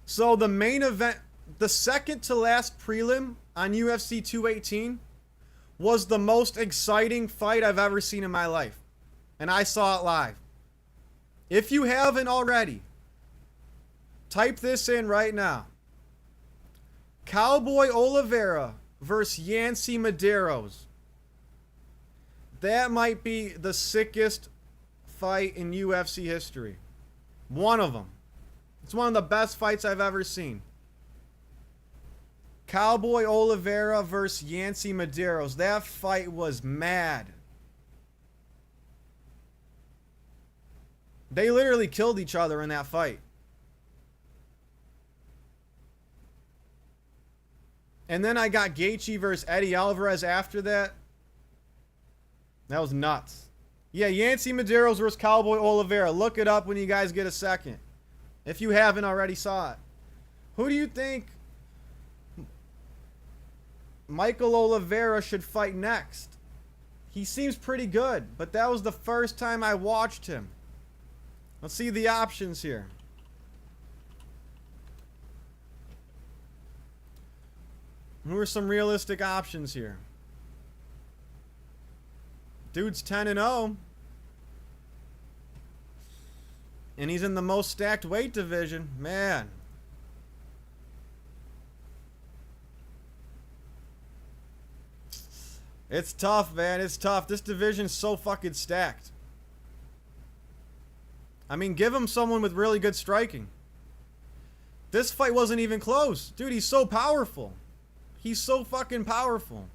So the main event, the second to last prelim on UFC 218 was the most exciting fight I've ever seen in my life. And I saw it live. If you haven't already, type this in right now. Cowboy Oliveira versus Yancy Medeiros. That might be the sickest fight in UFC history. One of them. It's one of the best fights I've ever seen. Cowboy Oliveira versus Yancy Medeiros. That fight was mad. They literally killed each other in that fight. And then I got Gaethje versus Eddie Alvarez after that. That was nuts. Yeah, Yancy Medeiros versus Cowboy Oliveira. Look it up when you guys get a second. If you haven't already saw it. Who do you think Michael Oliveira should fight next? He seems pretty good, but that was the first time I watched him. Let's see the options here. Who are some realistic options here? Dude's 10-0. And he's in the most stacked weight division. Man. It's tough, man. It's tough. This division's so fucking stacked. I mean, give him someone with really good striking. This fight wasn't even close. Dude, he's so powerful. He's so fucking powerful.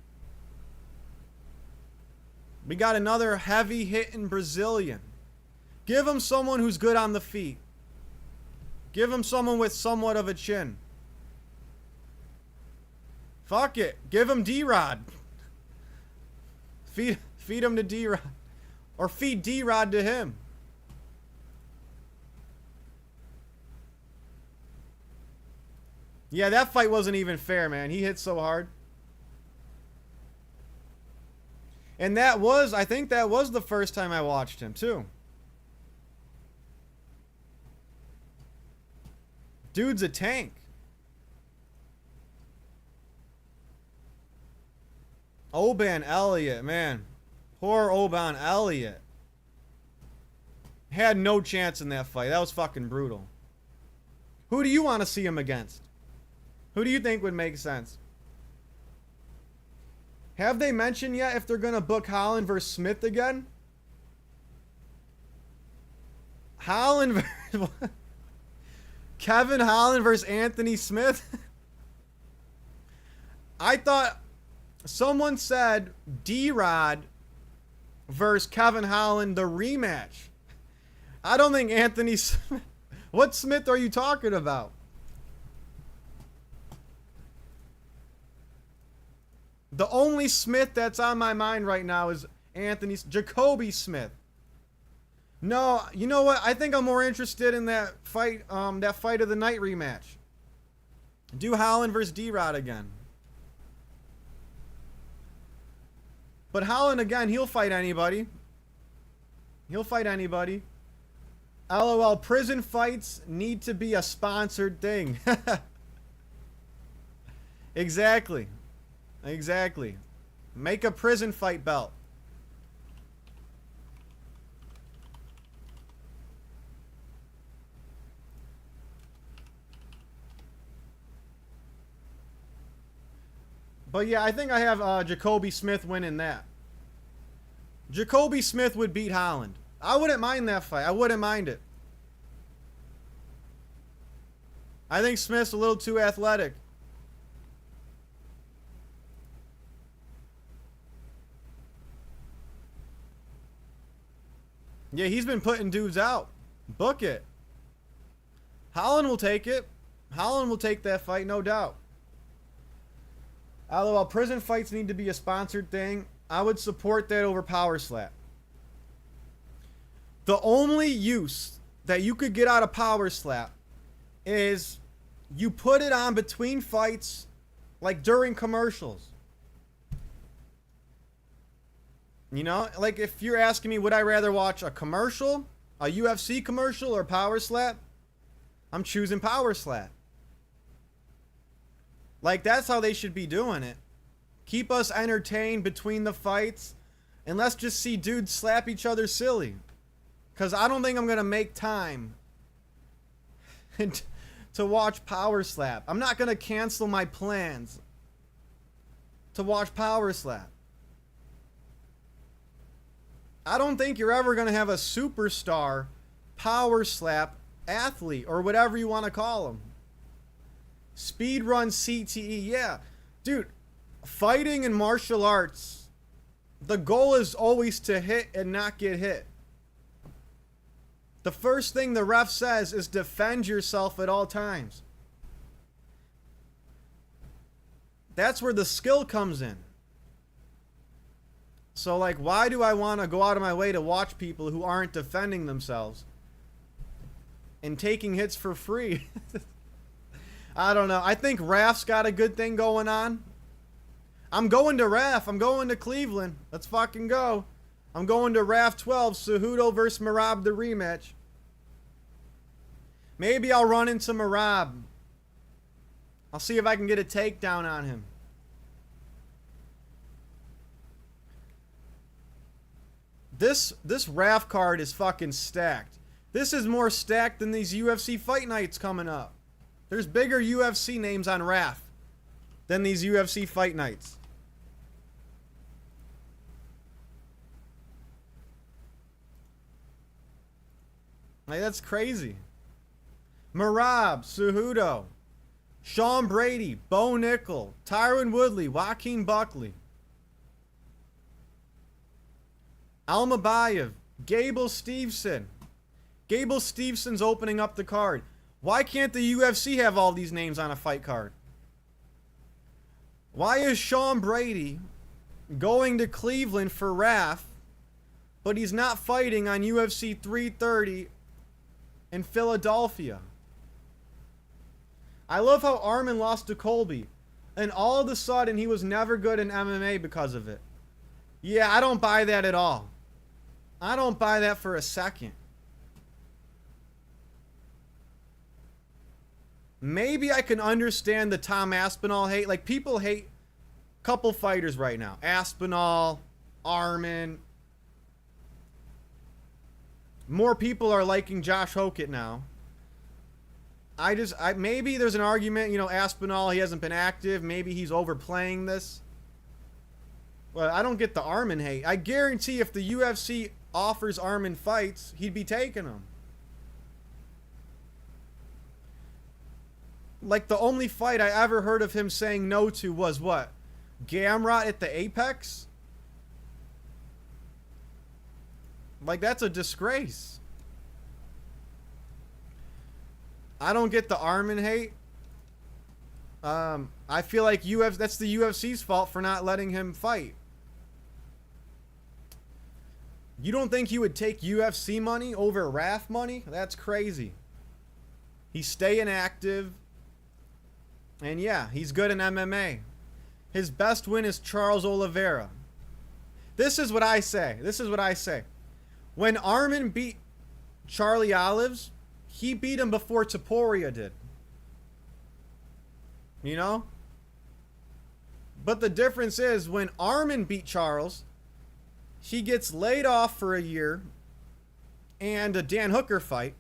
We got another heavy hitting Brazilian. Give him someone who's good on the feet. Give him someone with somewhat of a chin. Fuck it. Give him D-Rod. Feed him to D-Rod. Or feed D-Rod to him. Yeah, that fight wasn't even fair, man. He hit so hard. And that was, I think that was the first time I watched him, too. Dude's a tank. Oban Elliott, man. Poor Oban Elliott. Had no chance in that fight. That was fucking brutal. Who do you want to see him against? Who do you think would make sense? Have they mentioned yet if they're going to book Holland versus Smith again? Holland versus... Kevin Holland versus Anthony Smith? I thought... Someone said D-Rod versus Kevin Holland, the rematch. I don't think Anthony Smith... What Smith are you talking about? The only Smith that's on my mind right now is Jacoby Smith. No, you know what? I think I'm more interested in that fight of the night rematch. Do Holland versus D-Rod again. But Holland, again, he'll fight anybody. He'll fight anybody. LOL, prison fights need to be a sponsored thing. Exactly. Exactly. Make a prison fight belt. But yeah, I think I have Jacoby Smith winning that. Jacoby Smith would beat Holland. I wouldn't mind that fight. I wouldn't mind it. I think Smith's a little too athletic. Yeah, he's been putting dudes out. Book it. Holland will take it. Holland will take that fight, no doubt. LOL, prison fights need to be a sponsored thing. I would support that over Power Slap. The only use that you could get out of Power Slap is you put it on between fights, like during commercials. You know, like if you're asking me, would I rather watch a commercial, a UFC commercial, or Power Slap? I'm choosing Power Slap. Like, that's how they should be doing it. Keep us entertained between the fights, and let's just see dudes slap each other silly. Because I don't think I'm going to make time to watch Power Slap. I'm not going to cancel my plans to watch Power Slap. I don't think you're ever going to have a superstar Power Slap athlete, or whatever you want to call him. Speedrun CTE, yeah. Dude, fighting in martial arts, the goal is always to hit and not get hit. The first thing the ref says is defend yourself at all times. That's where the skill comes in. So, like, why do I want to go out of my way to watch people who aren't defending themselves and taking hits for free? I don't know. I think Raf's got a good thing going on. I'm going to Raf. I'm going to Cleveland. Let's fucking go. I'm going to Raf 12, Cejudo versus Merab, the rematch. Maybe I'll run into Merab. I'll see if I can get a takedown on him. This Raf card is fucking stacked. This is more stacked than these UFC Fight Nights coming up. There's bigger UFC names on Raf than these UFC Fight Nights. Like, that's crazy. Merab, Cejudo, Sean Brady, Bo Nickel, Tyron Woodley, Joaquin Buckley, Almabayev, Gable Stevenson. Gable Stevenson's opening up the card. Why can't the UFC have all these names on a fight card? Why is Sean Brady going to Cleveland for Raf, but he's not fighting on UFC 330 in Philadelphia? I love how Arman lost to Colby, and all of a sudden he was never good in MMA because of it. Yeah, I don't buy that at all. I don't buy that for a second. Maybe I can understand the Tom Aspinall hate. Like, people hate couple fighters right now. Aspinall, Arman. More people are liking Josh Hokett now. Maybe there's an argument, you know, Aspinall, he hasn't been active. Maybe he's overplaying this. Well, I don't get the Arman hate. I guarantee if the UFC offers Arman fights, he'd be taking them. Like, the only fight I ever heard of him saying no to was what? Gamrot at the Apex? Like, that's a disgrace. I don't get the Arman hate. I feel like that's the UFC's fault for not letting him fight. You don't think he would take UFC money over RAF money? That's crazy. He's staying active. And yeah, he's good in MMA. His best win is Charles Oliveira. This is what I say. When Arman beat Charlie Olives, he beat him before Topuria did. You know? But the difference is when Arman beat Charles, he gets laid off for a year and a Dan Hooker fight.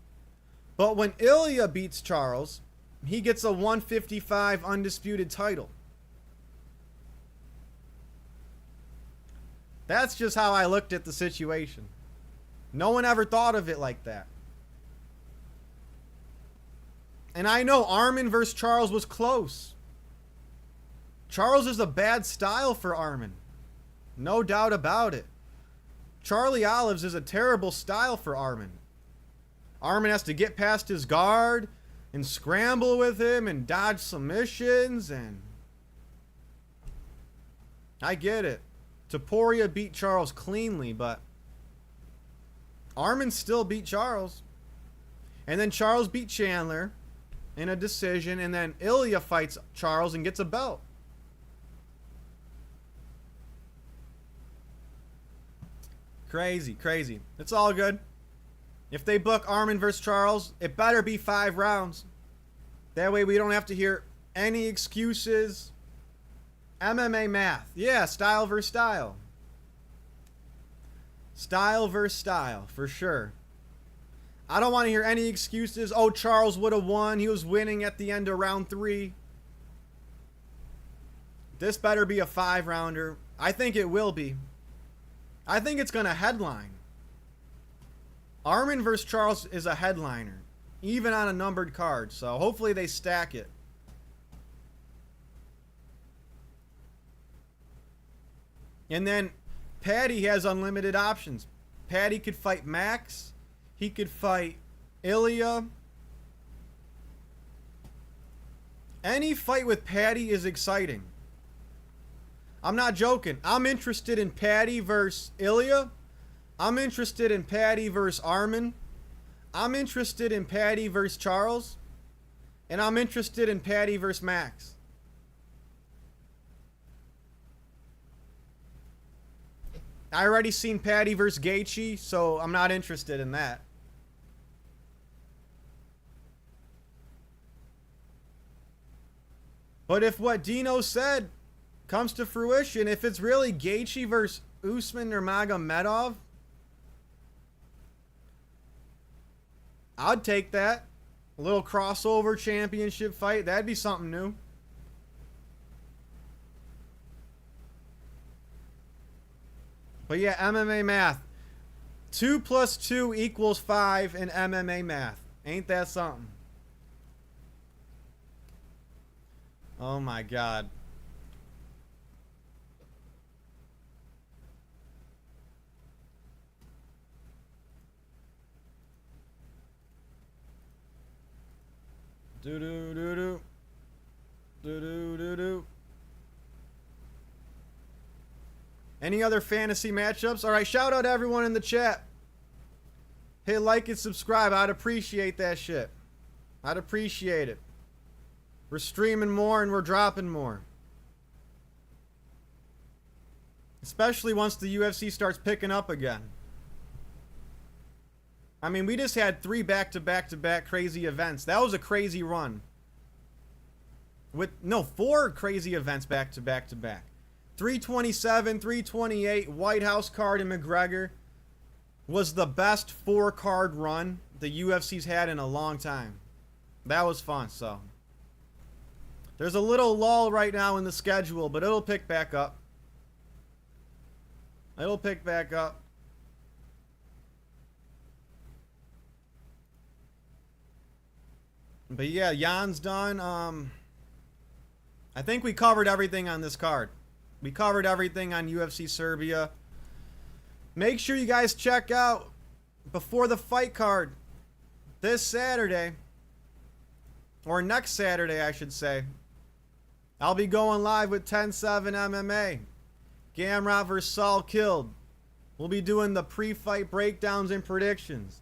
But when Ilya beats Charles, he gets a 155 undisputed title. That's just how I looked at the situation. No one ever thought of it like that. And I know Arman versus Charles was close. Charles is a bad style for Arman. No doubt about it. Charlie Olives is a terrible style for Arman. Arman has to get past his guard and scramble with him and dodge submissions, and I get it. Topuria beat Charles cleanly, but Arman still beat Charles. And then Charles beat Chandler in a decision, and then Ilya fights Charles and gets a belt. Crazy, crazy. It's all good. If they book Arman versus Charles, it better be 5 rounds. That way we don't have to hear any excuses. MMA math. Yeah, style versus style. Style versus style, for sure. I don't want to hear any excuses. Oh, Charles would have won. He was winning at the end of round 3. This better be a 5-rounder. I think it will be. I think it's going to headline. Arman versus Charles is a headliner, even on a numbered card. So hopefully they stack it. And then Paddy has unlimited options. Paddy could fight Max. He could fight Ilya. Any fight with Paddy is exciting. I'm not joking. I'm interested in Paddy versus Ilya. I'm interested in Paddy versus Arman. I'm interested in Paddy versus Charles. And I'm interested in Paddy versus Max. I already seen Paddy versus Gaethje, so I'm not interested in that. But if what Dino said comes to fruition, if it's really Gaethje versus Usman or Magomedov, I'd take that. A little crossover championship fight. That'd be something new. But yeah, MMA math. 2 + 2 = 5 in MMA math. Ain't that something? Oh my God. Do do do do. Do do do do. Any other fantasy matchups? All right, shout out to everyone in the chat. Hit like and subscribe. I'd appreciate that shit. I'd appreciate it. We're streaming more and we're dropping more. Especially once the UFC starts picking up again. I mean, we just had 3 back-to-back-to-back crazy events. That was a crazy run. 4 crazy events back-to-back-to-back. 327, 328, White House card and McGregor was the best 4-card run the UFC's had in a long time. That was fun, so. There's a little lull right now in the schedule, but it'll pick back up. It'll pick back up. But yeah, Jan's done. I think we covered everything on this card. We covered everything on UFC Serbia. Make sure you guys check out before the fight card this Saturday, or next Saturday, I should say. I'll be going live with 10-7 MMA. Gamrot vs. Saul Killed. We'll be doing the pre-fight breakdowns and predictions.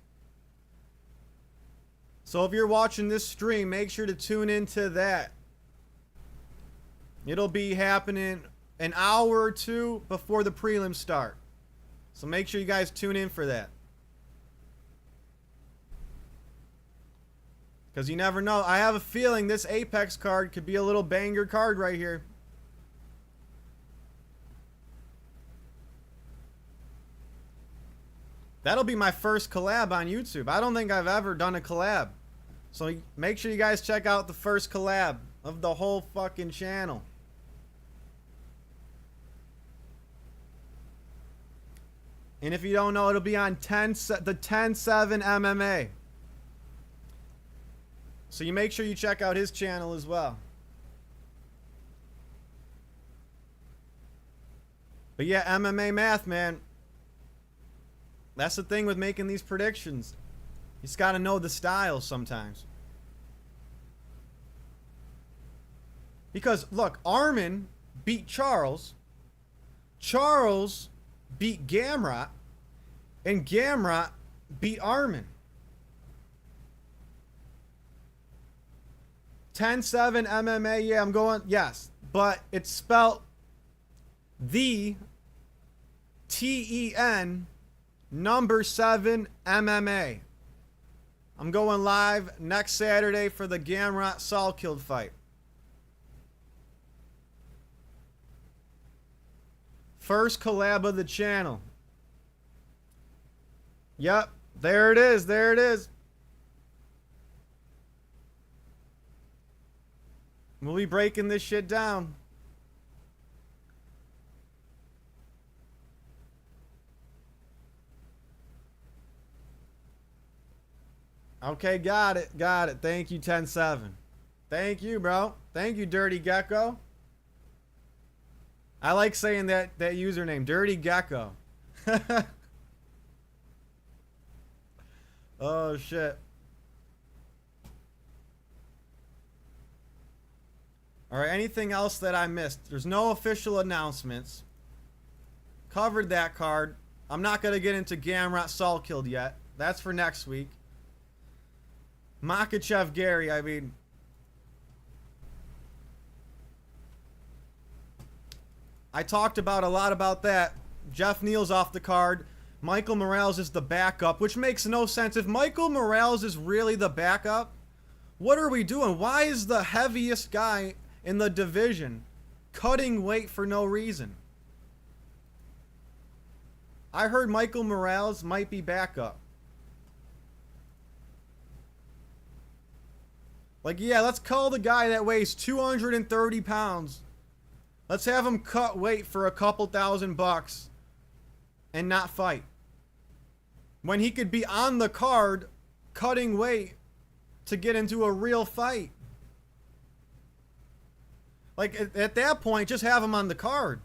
So if you're watching this stream, make sure to tune into that. It'll be happening an hour or two before the prelims start. So make sure you guys tune in for that. Because you never know. I have a feeling this Apex card could be a little banger card right here. That'll be my first collab on YouTube. I don't think I've ever done a collab. So make sure you guys check out the first collab of the whole fucking channel. And if you don't know, it'll be on the 10-7 MMA. So you make sure you check out his channel as well. But yeah, MMA math, man. That's the thing with making these predictions. You just got to know the styles sometimes. Because, look, Arman beat Charles. Charles beat Gamrot. And Gamrot beat Arman. 10-7 MMA, yeah, I'm going, yes. But it's spelled the TEN number 7 MMA. I'm going live next Saturday for the Gamrot Saul Killed fight. First collab of the channel. Yep, there it is, there it is. We'll be breaking this shit down. Okay, got it, got it. Thank you, 10-7. Thank you, bro. Thank you, Dirty Gecko. I like saying that username, Dirty Gecko. Oh, shit. All right, anything else that I missed? There's no official announcements. Covered that card. I'm not going to get into Gamrot Saul Killed yet. That's for next week. Makhachev Gary, I mean, I talked about a lot about that. Jeff Neal's off the card. Michael Morales is the backup, which makes no sense. If Michael Morales is really the backup, what are we doing? Why is the heaviest guy in the division cutting weight for no reason? I heard Michael Morales might be backup. Like, yeah, let's call the guy that weighs 230 pounds. Let's have him cut weight for a couple $1,000 and not fight. When he could be on the card cutting weight to get into a real fight. Like, at that point, just have him on the card.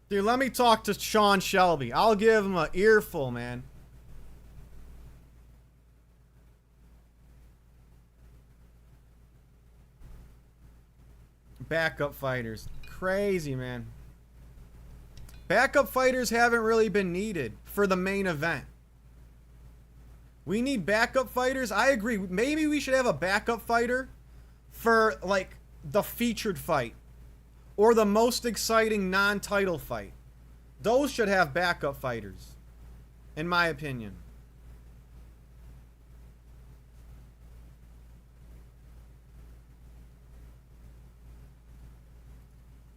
Dude, let me talk to Sean Shelby. I'll give him an earful, man. Backup fighters. Crazy, man. Backup fighters haven't really been needed for the main event. We need backup fighters. I agree. Maybe we should have a backup fighter for, like, the featured fight. Or the most exciting non-title fight. Those should have backup fighters. In my opinion.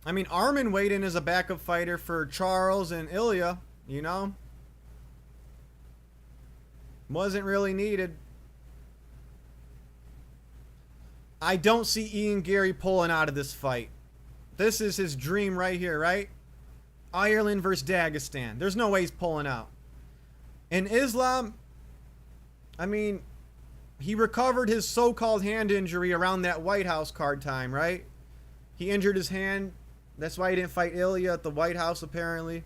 I mean, Armin weighed in as a backup fighter for Charles and Ilya, you know? Wasn't really needed. I don't see Ian Gary pulling out of this fight. This is his dream right here, right? Ireland versus Dagestan. There's no way he's pulling out. And Islam, I mean, he recovered his so-called hand injury around that White House card time, right? He injured his hand. That's why he didn't fight Ilya at the White House, apparently.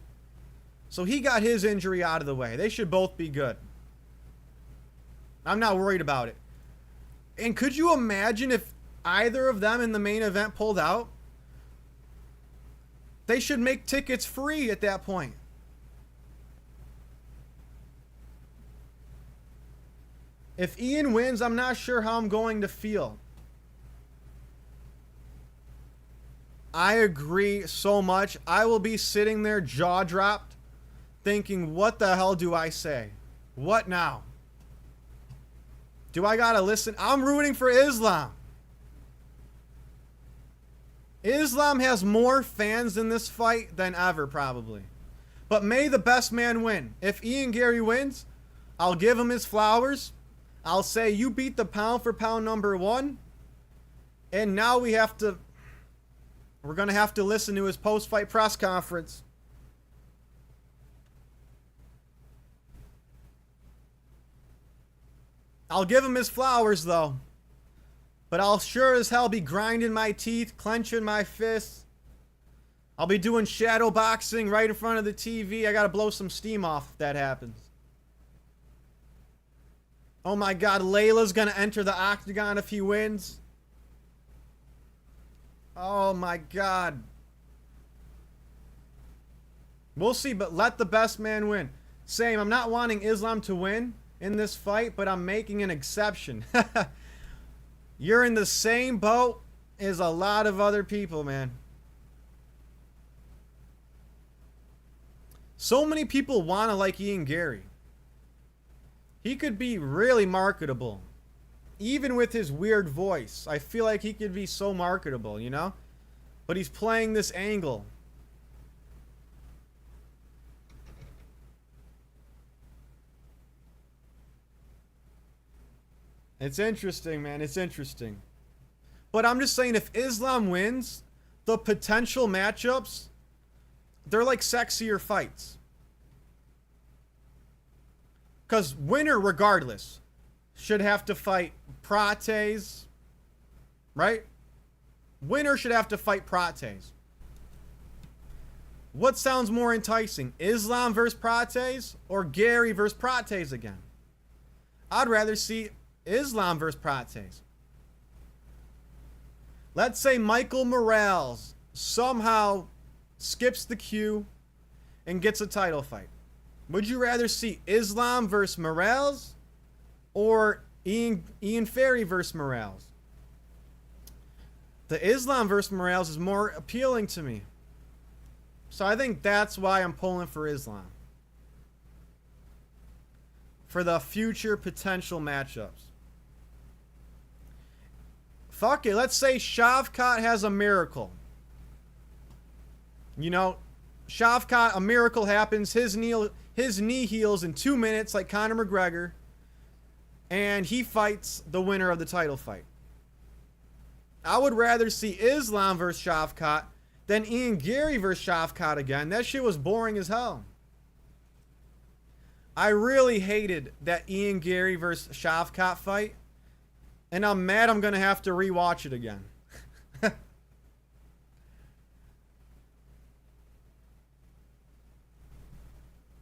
So he got his injury out of the way. They should both be good. I'm not worried about it. And could you imagine if either of them in the main event pulled out? They should make tickets free at that point. If Ian wins, I'm not sure how I'm going to feel. I agree so much. I will be sitting there jaw dropped thinking, what the hell do I say? What now? Do I gotta listen? I'm rooting for Islam. Islam has more fans in this fight than ever, probably. But may the best man win. If Ian Gary wins, I'll give him his flowers. I'll say, you beat the pound for pound number one. And now we're going to have to listen to his post-fight press conference. I'll give him his flowers, though. But I'll sure as hell be grinding my teeth, clenching my fists. I'll be doing shadow boxing right in front of the TV. I got to blow some steam off if that happens. Oh my God, Layla's going to enter the octagon if he wins. Oh my God. We'll see, but let the best man win. Same, I'm not wanting Islam to win in this fight, but I'm making an exception. You're in the same boat as a lot of other people, man. So many people want to like Ian Gary. He could be really marketable. Even with his weird voice. I feel like he could be so marketable, you know? But he's playing this angle. It's interesting, man. It's interesting. But I'm just saying, if Islam wins, the potential matchups, they're like sexier fights. Because winner, regardless, should have to fight Prates, right? Winner should have to fight Prates. What sounds more enticing? Islam versus Prates or Gary versus Prates again? I'd rather see Islam versus Prates. Let's say Michael Morales somehow skips the queue and gets a title fight. Would you rather see Islam versus Morales or Ian Ferry versus Morales? The Islam versus Morales is more appealing to me. So I think that's why I'm pulling for Islam. For the future potential matchups. Fuck it, let's say Shavkat has a miracle. You know, Shavkat, a miracle happens, his knee heals in 2 minutes like Conor McGregor, and he fights the winner of the title fight. I would rather see Islam versus Shavkat than Ian Gary versus Shavkat again. That shit was boring as hell. I really hated that Ian Gary versus Shavkat fight, and I'm mad I'm going to have to rewatch it again.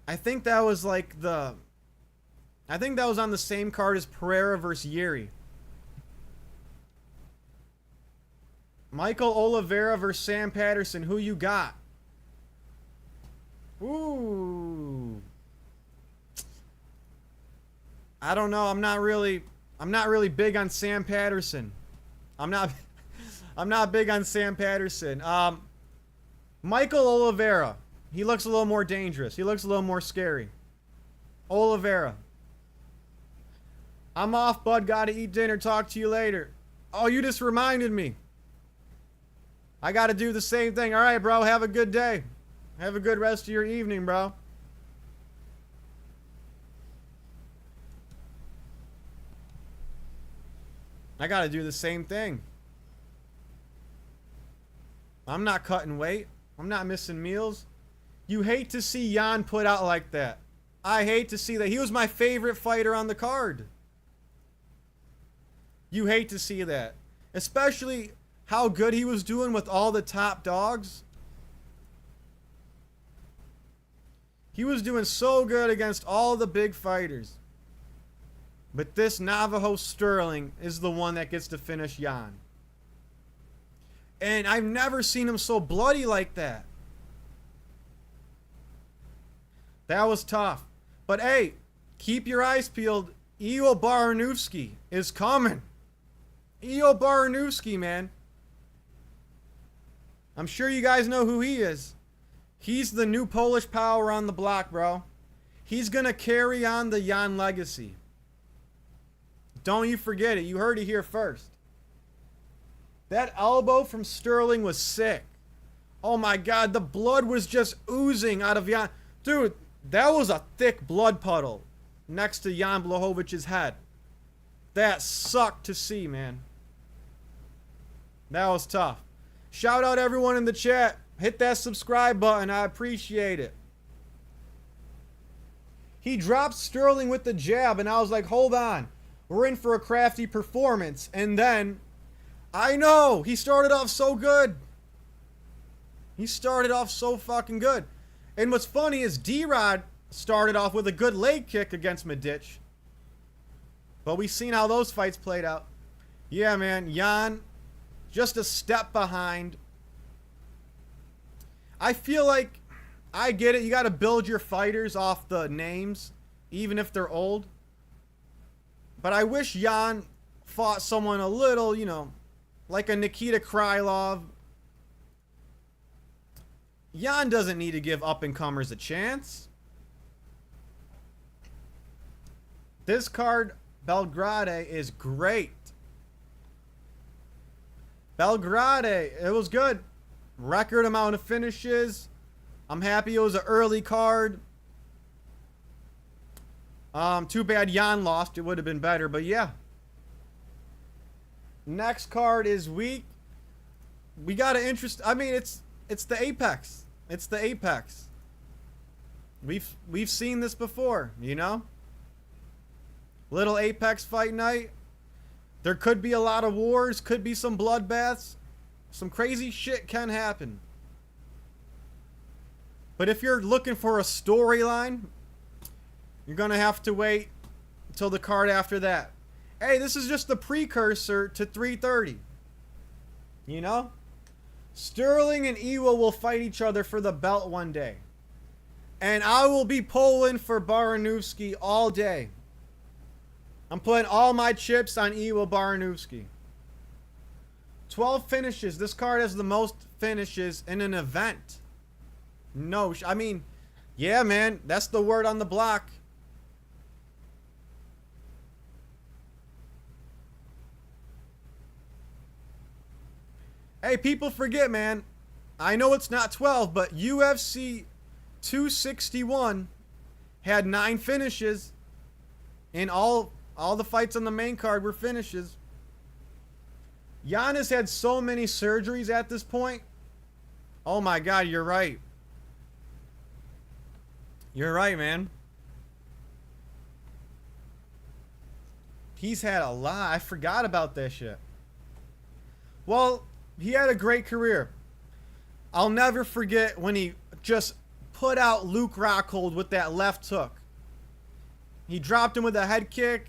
I think that was like I think that was on the same card as Pereira versus Yuri. Michael Oliveira versus Sam Patterson. Who you got? Ooh. I don't know. I'm not really big on Sam Patterson. I'm not big on Sam Patterson. Michael Oliveira. He looks a little more dangerous. He looks a little more scary. Oliveira. I'm off, bud. Gotta eat dinner. Talk to you later. Oh, you just reminded me. I got to do the same thing. All right, bro. Have a good day. Have a good rest of your evening, bro. I got to do the same thing. I'm not cutting weight. I'm not missing meals. You hate to see Jan put out like that. I hate to see that. He was my favorite fighter on the card. You hate to see that. Especially how good he was doing with all the top dogs. He was doing so good against all the big fighters. But this Navajo Sterling is the one that gets to finish Jan. And I've never seen him so bloody like that. That was tough. But hey, keep your eyes peeled. Iwo Baranowski is coming. Iwo Baranowski, man. I'm sure you guys know who he is. He's the new Polish power on the block, bro. He's going to carry on the Jan legacy. Don't you forget it. You heard it here first. That elbow from Sterling was sick. Oh my God, the blood was just oozing out of Jan. Dude, that was a thick blood puddle next to Jan Blachowicz' head. That sucked to see, man. That was tough. Shout out everyone in the chat. Hit that subscribe button. I appreciate it. He dropped Sterling with the jab, and I was like, hold on. We're in for a crafty performance. And then, I know, he started off so good. He started off so fucking good. And what's funny is D-Rod started off with a good leg kick against Medić. But we've seen how those fights played out. Yeah, man, Jan, just a step behind. I feel like, I get it, you got to build your fighters off the names, even if they're old. But I wish Jan fought someone a little, you know, like a Nikita Krylov. Jan doesn't need to give up-and-comers a chance. This card, Belgrade, is great. Belgrade, it was good. Record amount of finishes. I'm happy it was an early card. Too bad Jan lost. It would have been better, but yeah. Next card is weak. We got an interest. I mean, it's the Apex. It's the Apex. We've seen this before, you know? Little Apex Fight Night. There could be a lot of wars, could be some bloodbaths. Some crazy shit can happen. But if you're looking for a storyline, you're going to have to wait until the card after that. Hey, this is just the precursor to 330. You know? Sterling and Iwo will fight each other for the belt one day. And I will be pulling for Baranowski all day. I'm putting all my chips on Iwo Baranowski. 12 finishes. This card has the most finishes in an event. No, I mean, yeah, man. That's the word on the block. Hey, people forget, man. I know it's not 12, but UFC 261 had 9 finishes. And all the fights on the main card were finishes. Jan has had so many surgeries at this point. Oh my God, you're right. You're right, man. He's had a lot. I forgot about that shit. Well, he had a great career. I'll never forget when he just put out Luke Rockhold with that left hook. He dropped him with a head kick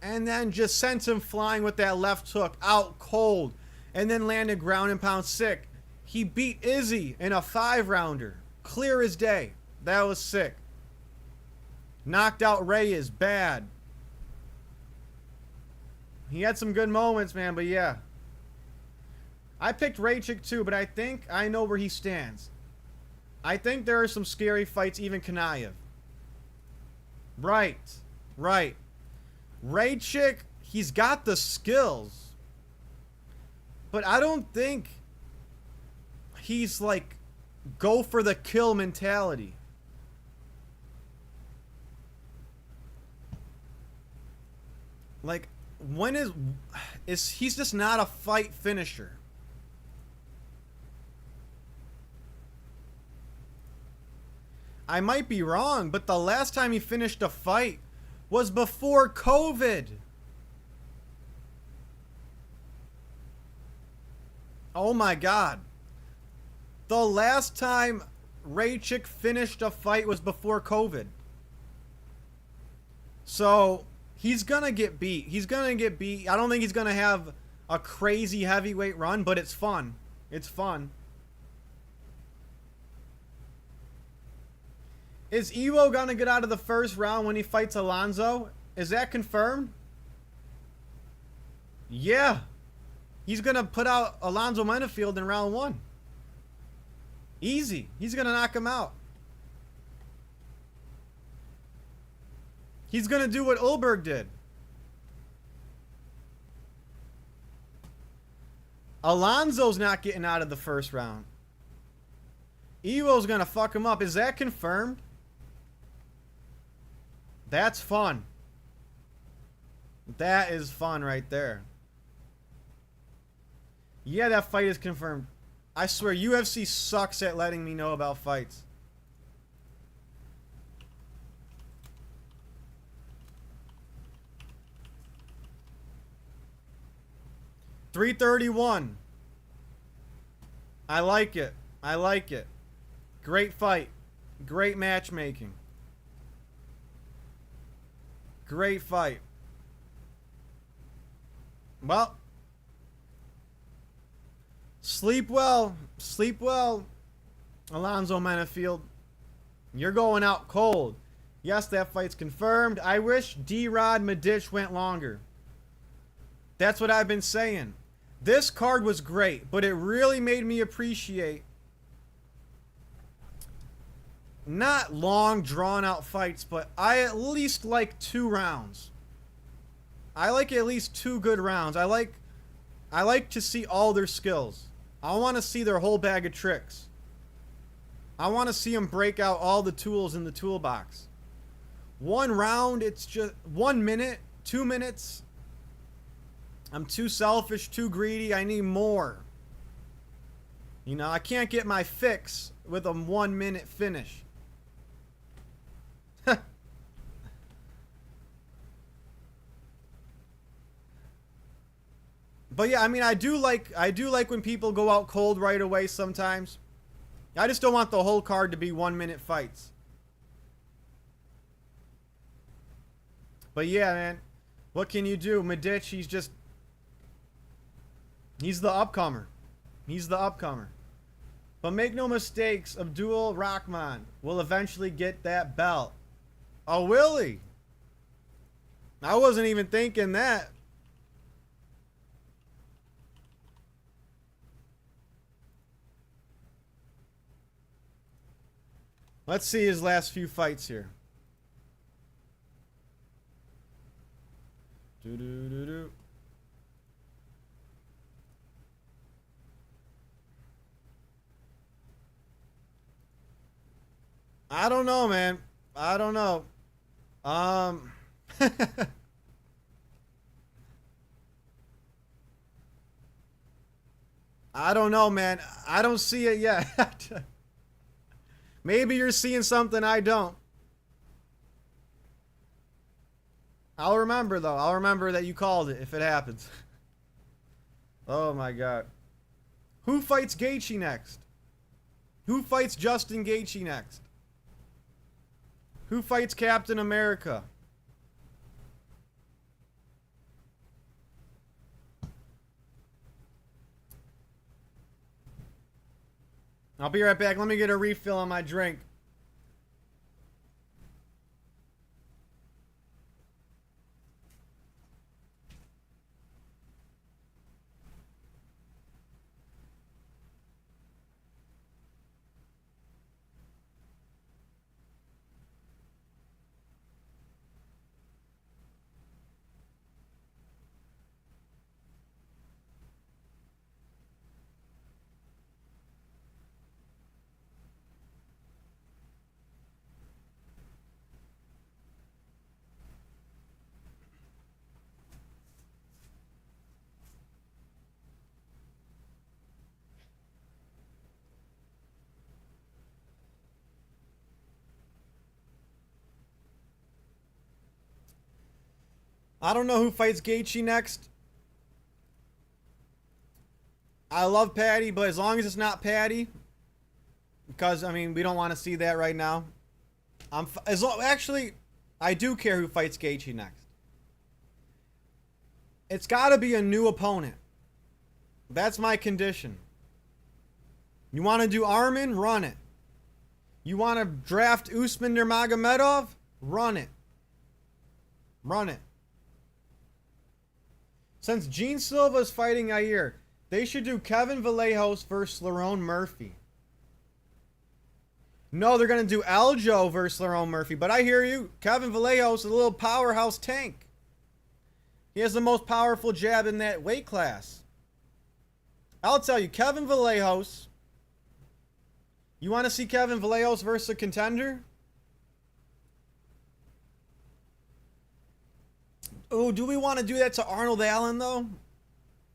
and then just sent him flying with that left hook out cold and then landed ground and pound sick. He beat Izzy in a 5-rounder. Clear as day. That was sick. Knocked out Reyes. Bad. He had some good moments, man, but yeah. I picked Raychik too, but I think I know where he stands. I think there are some scary fights, even Kanayev. Right. Right. Raychik, he's got the skills. But I don't think he's like go for the kill mentality. Like, when is he's just not a fight finisher. I might be wrong, but the last time he finished a fight was before COVID. Oh my God. The last time Raychick finished a fight was before COVID. So, he's gonna get beat. He's gonna get beat. I don't think he's gonna have a crazy heavyweight run, but it's fun. It's fun. Is Evo gonna get out of the first round when he fights Alonzo? Is that confirmed? Yeah. He's gonna put out Alonzo Menifield in round 1. Easy. He's gonna knock him out. He's gonna do what Ulberg did. Alonzo's not getting out of the first round. Evo's gonna fuck him up. Is that confirmed? That's fun. That is fun right there. Yeah, that fight is confirmed. I swear, UFC sucks at letting me know about fights. $331. I like it. I like it. Great fight. Great matchmaking. Great fight. Well, sleep well. Sleep well, Alonzo Menifield. You're going out cold. Yes, that fight's confirmed. I wish D-Rod Medić went longer. That's what I've been saying. This card was great, but it really made me appreciate not long, drawn-out fights, but I at least like 2 rounds. I like at least 2 good rounds. I like to see all their skills. I want to see their whole bag of tricks. I want to see them break out all the tools in the toolbox. 1 round, it's just 1 minute, 2 minutes. I'm too selfish, too greedy. I need more. You know, I can't get my fix with a 1 minute finish. But yeah, I mean, I do like when people go out cold right away sometimes. I just don't want the whole card to be 1 minute fights. But yeah, man, what can you do? Medić, he's the upcomer. He's the upcomer. But make no mistakes, Abdul Rahman will eventually get that belt. Oh, will he? I wasn't even thinking that. Let's see his last few fights here. Do-do-do-do. I don't know, man. I don't know. I don't know, man. I don't see it yet. Maybe you're seeing something I don't. I'll remember, though. I'll remember that you called it if it happens. Oh, my God. Who fights Gaethje next? Who fights Justin Gaethje next? Who fights Captain America? I'll be right back. Let me get a refill on my drink. I don't know who fights Gaethje next. I love Patty, but as long as it's not Patty, because I mean we don't want to see that right now. Actually, I do care who fights Gaethje next. It's got to be a new opponent. That's my condition. You want to do Arman? Run it. You want to draft Usman Nurmagomedov? Run it. Run it. Since Gene Silva's fighting Yair, they should do Kevin Vallejos versus Lerone Murphy. No, they're going to do Aljo versus Lerone Murphy. But I hear you. Kevin Vallejos is a little powerhouse tank. He has the most powerful jab in that weight class. I'll tell you, Kevin Vallejos. You want to see Kevin Vallejos versus a contender? Oh, do we want to do that to Arnold Allen, though?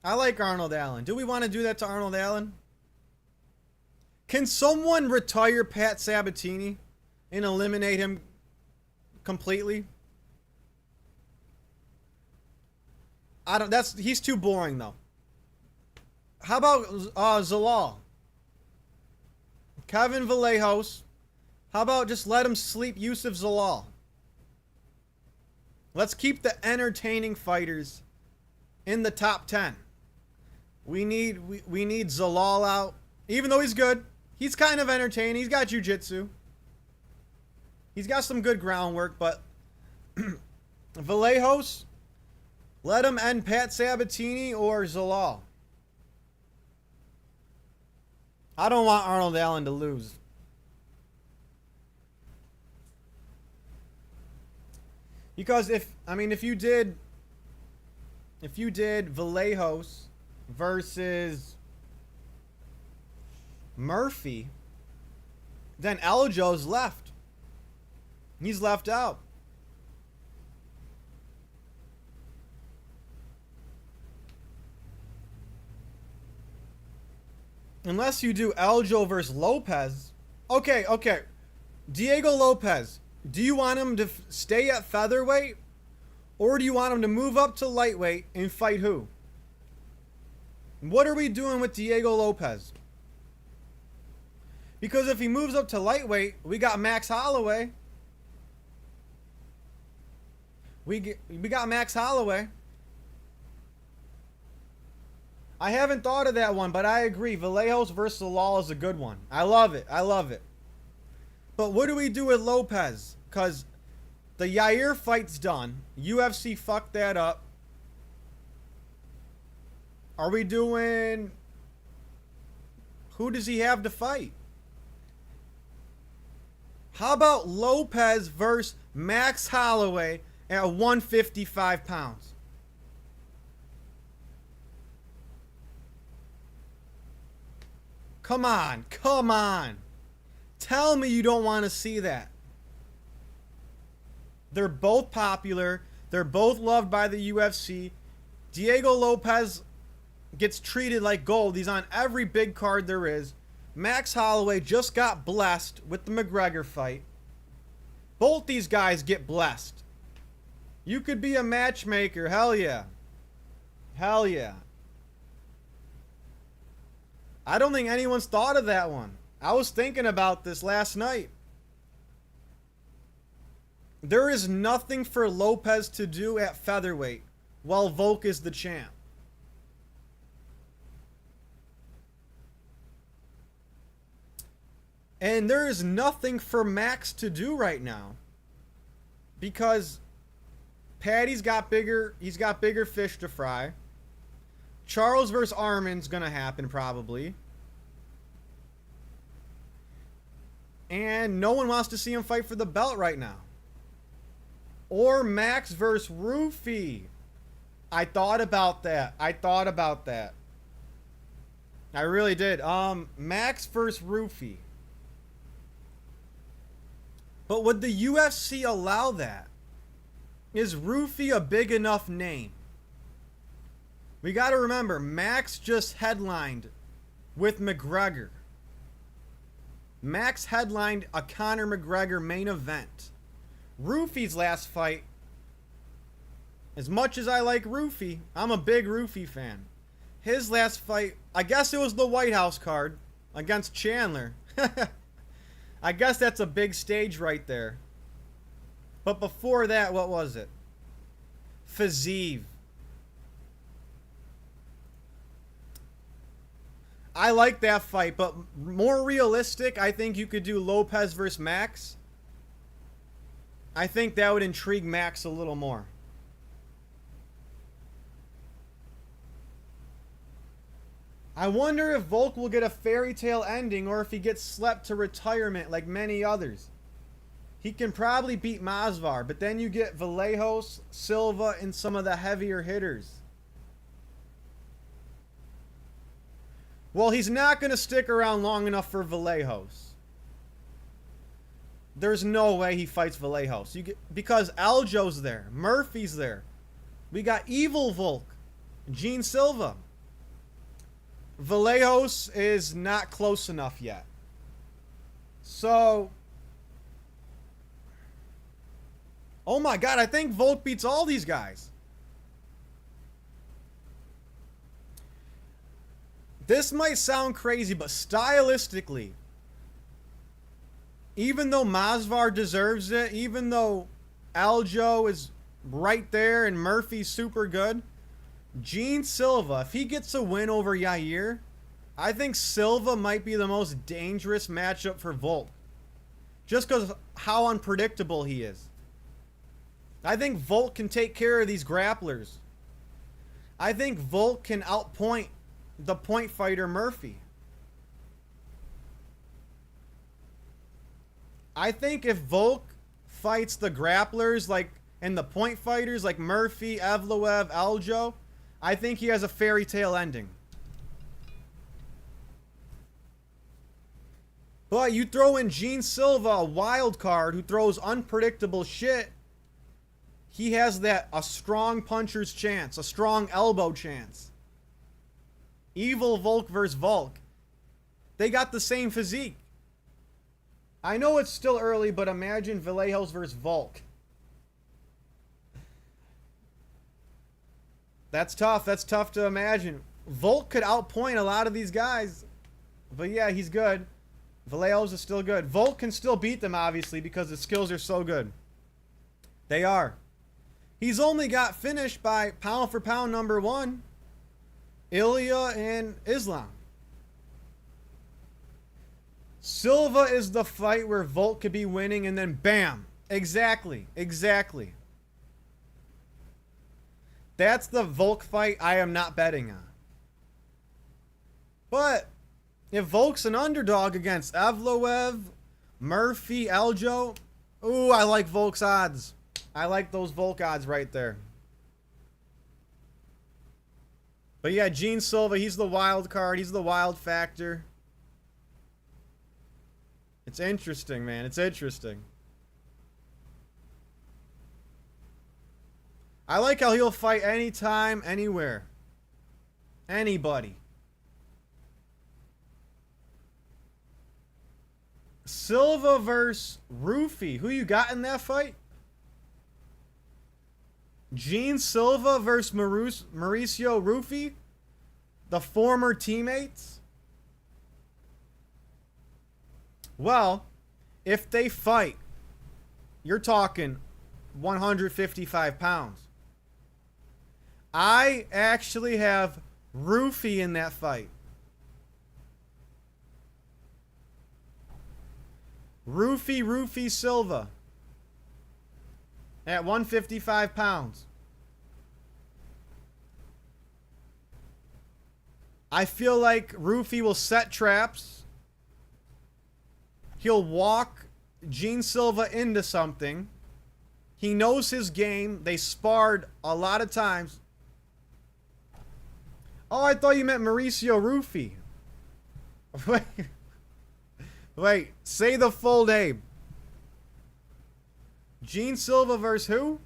I like Arnold Allen. Do we want to do that to Arnold Allen? Can someone retire Pat Sabatini and eliminate him completely? He's too boring, though. How about Zalal? Kevin Vallejos. How about just let him sleep Yusuf Zalal? Let's keep the entertaining fighters in the top 10. We need Zalal out. Even though he's good, he's kind of entertaining. He's got jiu-jitsu. He's got some good groundwork, but Vallejos, let him end Pat Sabatini or Zalal. I don't want Arnold Allen to lose. Because if you did Vallejos versus Murphy, then Aljo's left. He's left out. Unless you do Aljo versus Lopez. Okay. Diego Lopez. Do you want him to stay at featherweight? Or do you want him to move up to lightweight and fight who? What are we doing with Diego Lopez? Because if he moves up to lightweight, we got Max Holloway. We got Max Holloway. I haven't thought of that one, but I agree. Vallejos versus Zalal is a good one. I love it. But what do we do with Lopez? Because the Yair fight's done. UFC fucked that up. Are we doing... Who does he have to fight? How about Lopez versus Max Holloway at 155 pounds? Come on. Tell me you don't want to see that. They're both popular. They're both loved by the UFC. Diego Lopez gets treated like gold. He's on every big card there is. Max Holloway just got blessed with the McGregor fight. Both these guys get blessed. You could be a matchmaker. Hell yeah. I don't think anyone's thought of that one. I was thinking about this last night. There is nothing for Lopez to do at featherweight while Volk is the champ. And there is nothing for Max to do right now because Patty's got bigger fish to fry. Charles versus Arman's going to happen probably. And no one wants to see him fight for the belt right now. Or Max versus Rufy. I thought about that. I really did. Max versus Rufy. But would the UFC allow that? Is Rufy a big enough name? We got to remember, Max just headlined with McGregor. Max headlined a Conor McGregor main event. Rufy's last fight As much as I like Rufy, I'm a big Rufy fan. His last fight, I guess it was the White House card against Chandler. I guess that's a big stage right there. But before that, what was it? Fiziev. I like that fight, but more realistic, I think you could do Lopez versus Max. I think that would intrigue Max a little more. I wonder if Volk will get a fairy tale ending or if he gets slept to retirement like many others. He can probably beat Masvidal, but then you get Vallejos, Silva, and some of the heavier hitters. Well, he's not going to stick around long enough for Vallejos. There's no way he fights Vallejos. Because Aljo's there. Murphy's there. We got Evil Volk. Gene Silva. Vallejos is not close enough yet. So... oh my god, I think Volk beats all these guys. This might sound crazy, but stylistically, even though Masvidal deserves it, even though Aljo is right there and Murphy's super good, Gene Silva, if he gets a win over Yair, I think Silva might be the most dangerous matchup for Volk. Just because of how unpredictable he is. I think Volk can take care of these grapplers. I think Volk can outpoint the point fighter Murphy. I think if Volk fights the grapplers like and the point fighters like Murphy, Evloev, Aljo, I think he has a fairy tale ending. But you throw in Gene Silva, a wild card who throws unpredictable shit. He has a strong puncher's chance, a strong elbow chance. Evil Volk versus Volk. They got the same physique. I know it's still early, but imagine Vallejos versus Volk. That's tough. That's tough to imagine. Volk could outpoint a lot of these guys. But yeah, he's good. Vallejos is still good. Volk can still beat them, obviously, because his skills are so good. They are. He's only got finished by pound for pound number one. Ilya and Islam. Silva is the fight where Volk could be winning and then bam. Exactly. Exactly. That's the Volk fight I am not betting on. But if Volk's an underdog against Evloev, Murphy, Aljo, ooh, I like Volk's odds. I like those Volk odds right there. But yeah, Gene Silva, he's the wild card. He's the wild factor. It's interesting, man. It's interesting. I like how he'll fight anytime, anywhere. Anybody. Silva versus Rufy. Who you got in that fight? Gene Silva versus Mauricio Rufy, the former teammates. Well, if they fight, you're talking 155 pounds. I actually have Rufy in that fight. Rufy Silva. At 155 pounds. I feel like Rufy will set traps. He'll walk Gene Silva into something. He knows his game. They sparred a lot of times. Oh, I thought you meant Mauricio Rufy. Wait, say the full name. Gene Silva versus who?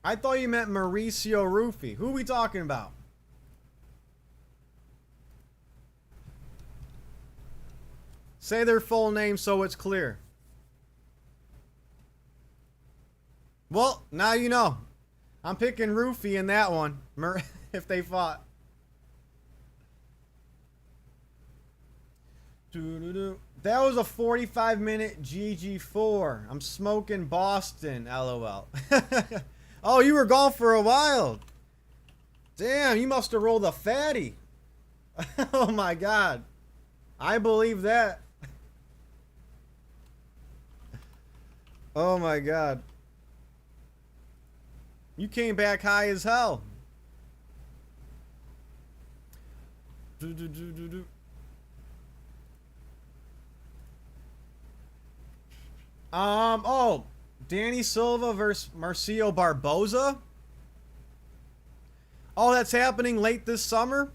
I thought you meant Mauricio Rufy. Who are we talking about? Say their full name so it's clear. Well, now you know. I'm picking Roofy in that one. If they fought. That was a 45-minute GG4. I'm smoking Boston, LOL. Oh, you were gone for a while. Damn, you must have rolled a fatty. Oh my god. I believe that. Oh my god. You came back high as hell. Oh, Danny Silva versus Marcio Barboza. Oh, that's happening late this summer.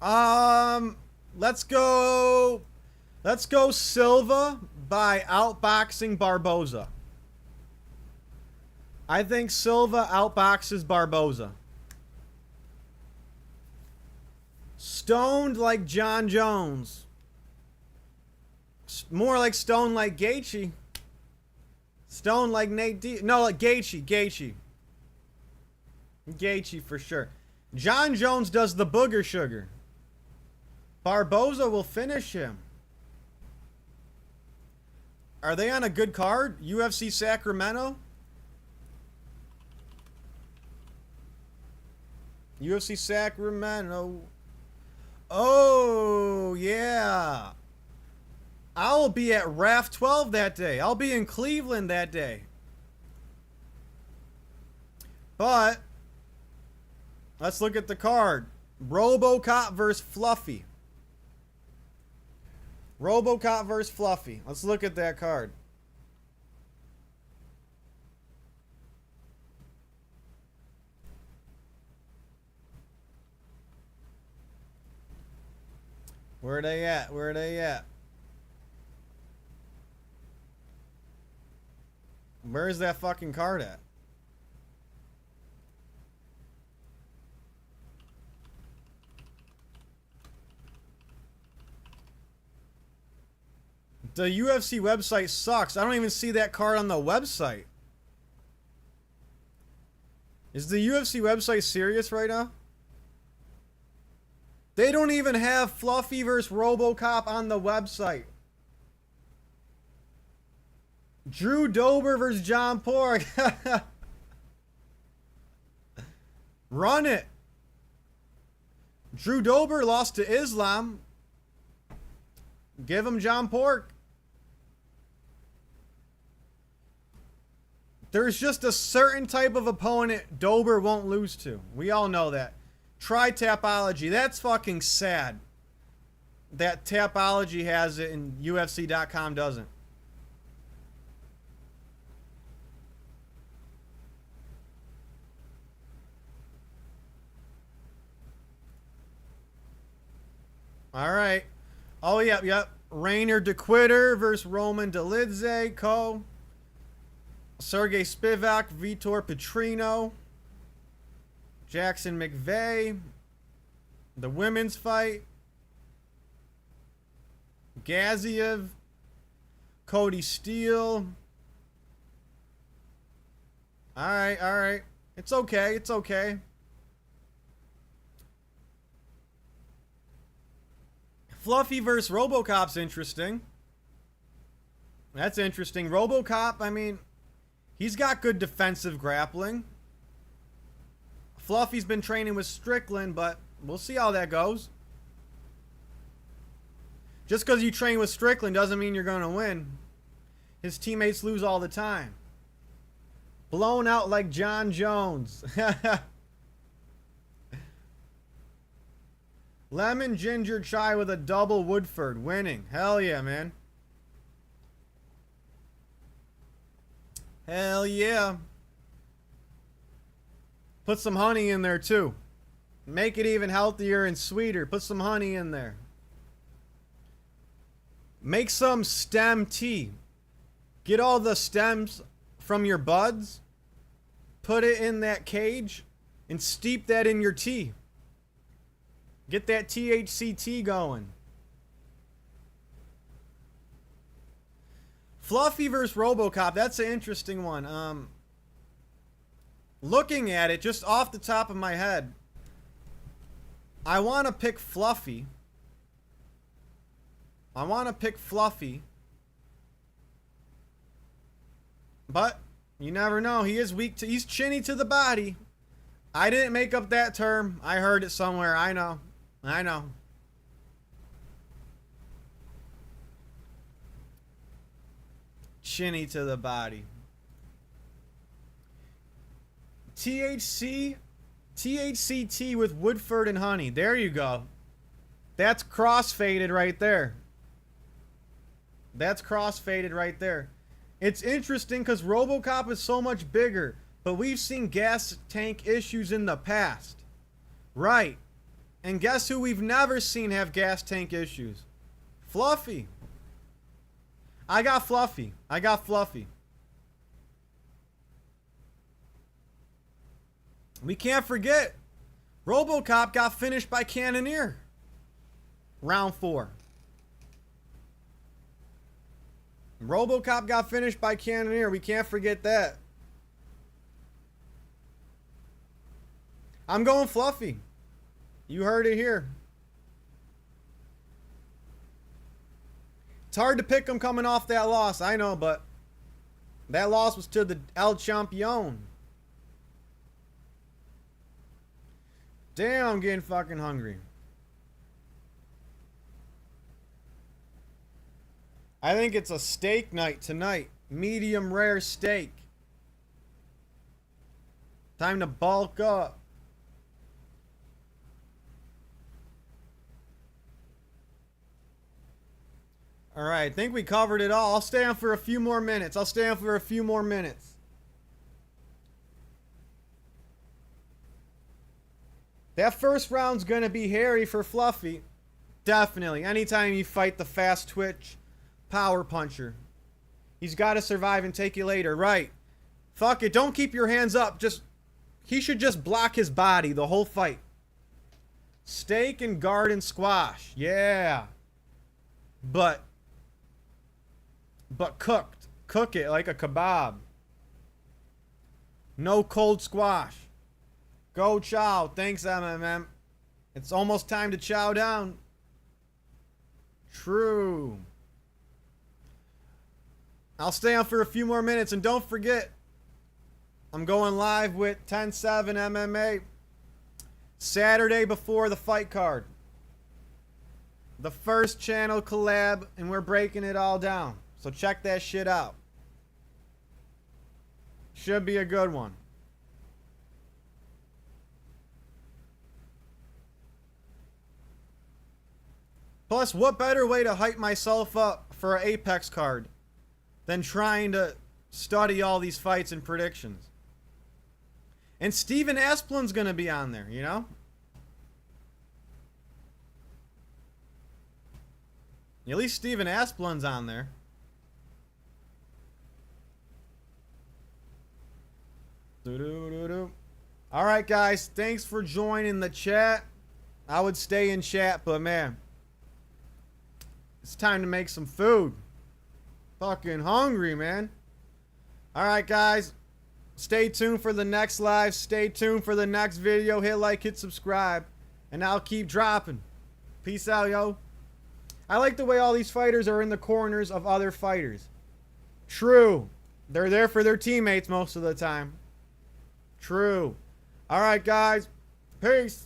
Let's go Silva by outboxing Barboza. I think Silva outboxes Barboza. Stoned like John Jones. More like stoned like Gaethje. Stoned like Nate Diaz. No, like Gaethje for sure. John Jones does the booger sugar. Barboza will finish him. Are they on a good card? UFC Sacramento? UFC Sacramento. Oh, yeah. I'll be at RAF 12 that day. I'll be in Cleveland that day. But let's look at the card. RoboCop versus Fluffy. RoboCop versus Fluffy. Let's look at that card. Where are they at? Where are they at? Where is that fucking card at? The UFC website sucks. I don't even see that card on the website. Is the UFC website serious right now? They don't even have Fluffy vs. RoboCop on the website. Drew Dober versus John Pork. Run it. Drew Dober lost to Islam. Give him John Pork. There's just a certain type of opponent Dober won't lose to. We all know that. Try Tapology. That's fucking sad. That Tapology has it and UFC.com doesn't. All right. Oh, yep. Rainer DeQuitter versus Roman Dolidze. Co. Sergey Spivak, Vitor Petrino. Jackson McVeigh. The women's fight. Gaziev. Cody Steele. Alright. It's okay. Fluffy versus RoboCop's interesting. That's interesting. RoboCop, I mean, he's got good defensive grappling. Fluffy's been training with Strickland, but we'll see how that goes. Just because you train with Strickland doesn't mean you're going to win. His teammates lose all the time. Blown out like John Jones. Lemon ginger chai with a double Woodford. Winning. Hell yeah, man. Hell yeah. Put some honey in there too. Make it even healthier and sweeter. Put some honey in there. Make some stem tea. Get all the stems from your buds. Put it in that cage and steep that in your tea. Get that THC tea going. Fluffy versus RoboCop. That's an interesting one. Looking at it just off the top of my head, I want to pick Fluffy. But you never know. He is weak to. He's chinny to the body. I didn't make up that term. I heard it somewhere. I know. Chinny to the body. THCT with Woodford and honey. There you go. That's crossfaded right there. It's interesting because RoboCop is so much bigger, but we've seen gas tank issues in the past. Right. And guess who we've never seen have gas tank issues? Fluffy. I got Fluffy. We can't forget, RoboCop got finished by Cannoneer. Round 4. RoboCop got finished by Cannoneer. We can't forget that. I'm going Fluffy. You heard it here. It's hard to pick him coming off that loss, I know, but that loss was to the El Champion. Damn, I'm getting fucking hungry. I think it's a steak night tonight. Medium rare steak. Time to bulk up. Alright, I think we covered it all. I'll stay on for a few more minutes. That first round's gonna be hairy for Fluffy. Definitely. Anytime you fight the fast twitch power puncher, he's got to survive and take you later. Right. Fuck it. Don't keep your hands up. He should just block his body the whole fight. Steak and garden squash. Yeah. But cooked. Cook it like a kebab. No cold squash. Go chow. Thanks, MMM. It's almost time to chow down. True. I'll stay on for a few more minutes, and don't forget, I'm going live with 10-7 MMA Saturday before the fight card. The first channel collab, and we're breaking it all down. So check that shit out. Should be a good one. Plus, what better way to hype myself up for an Apex card than trying to study all these fights and predictions? And Steven Asplin's gonna be on there, you know? At least Steven Asplin's on there. Alright, guys. Thanks for joining the chat. I would stay in chat, but man, it's time to make some food. Fucking hungry, man. Alright, guys. Stay tuned for the next live. Stay tuned for the next video. Hit like, hit subscribe. And I'll keep dropping. Peace out, yo. I like the way all these fighters are in the corners of other fighters. True. They're there for their teammates most of the time. True. Alright, guys. Peace.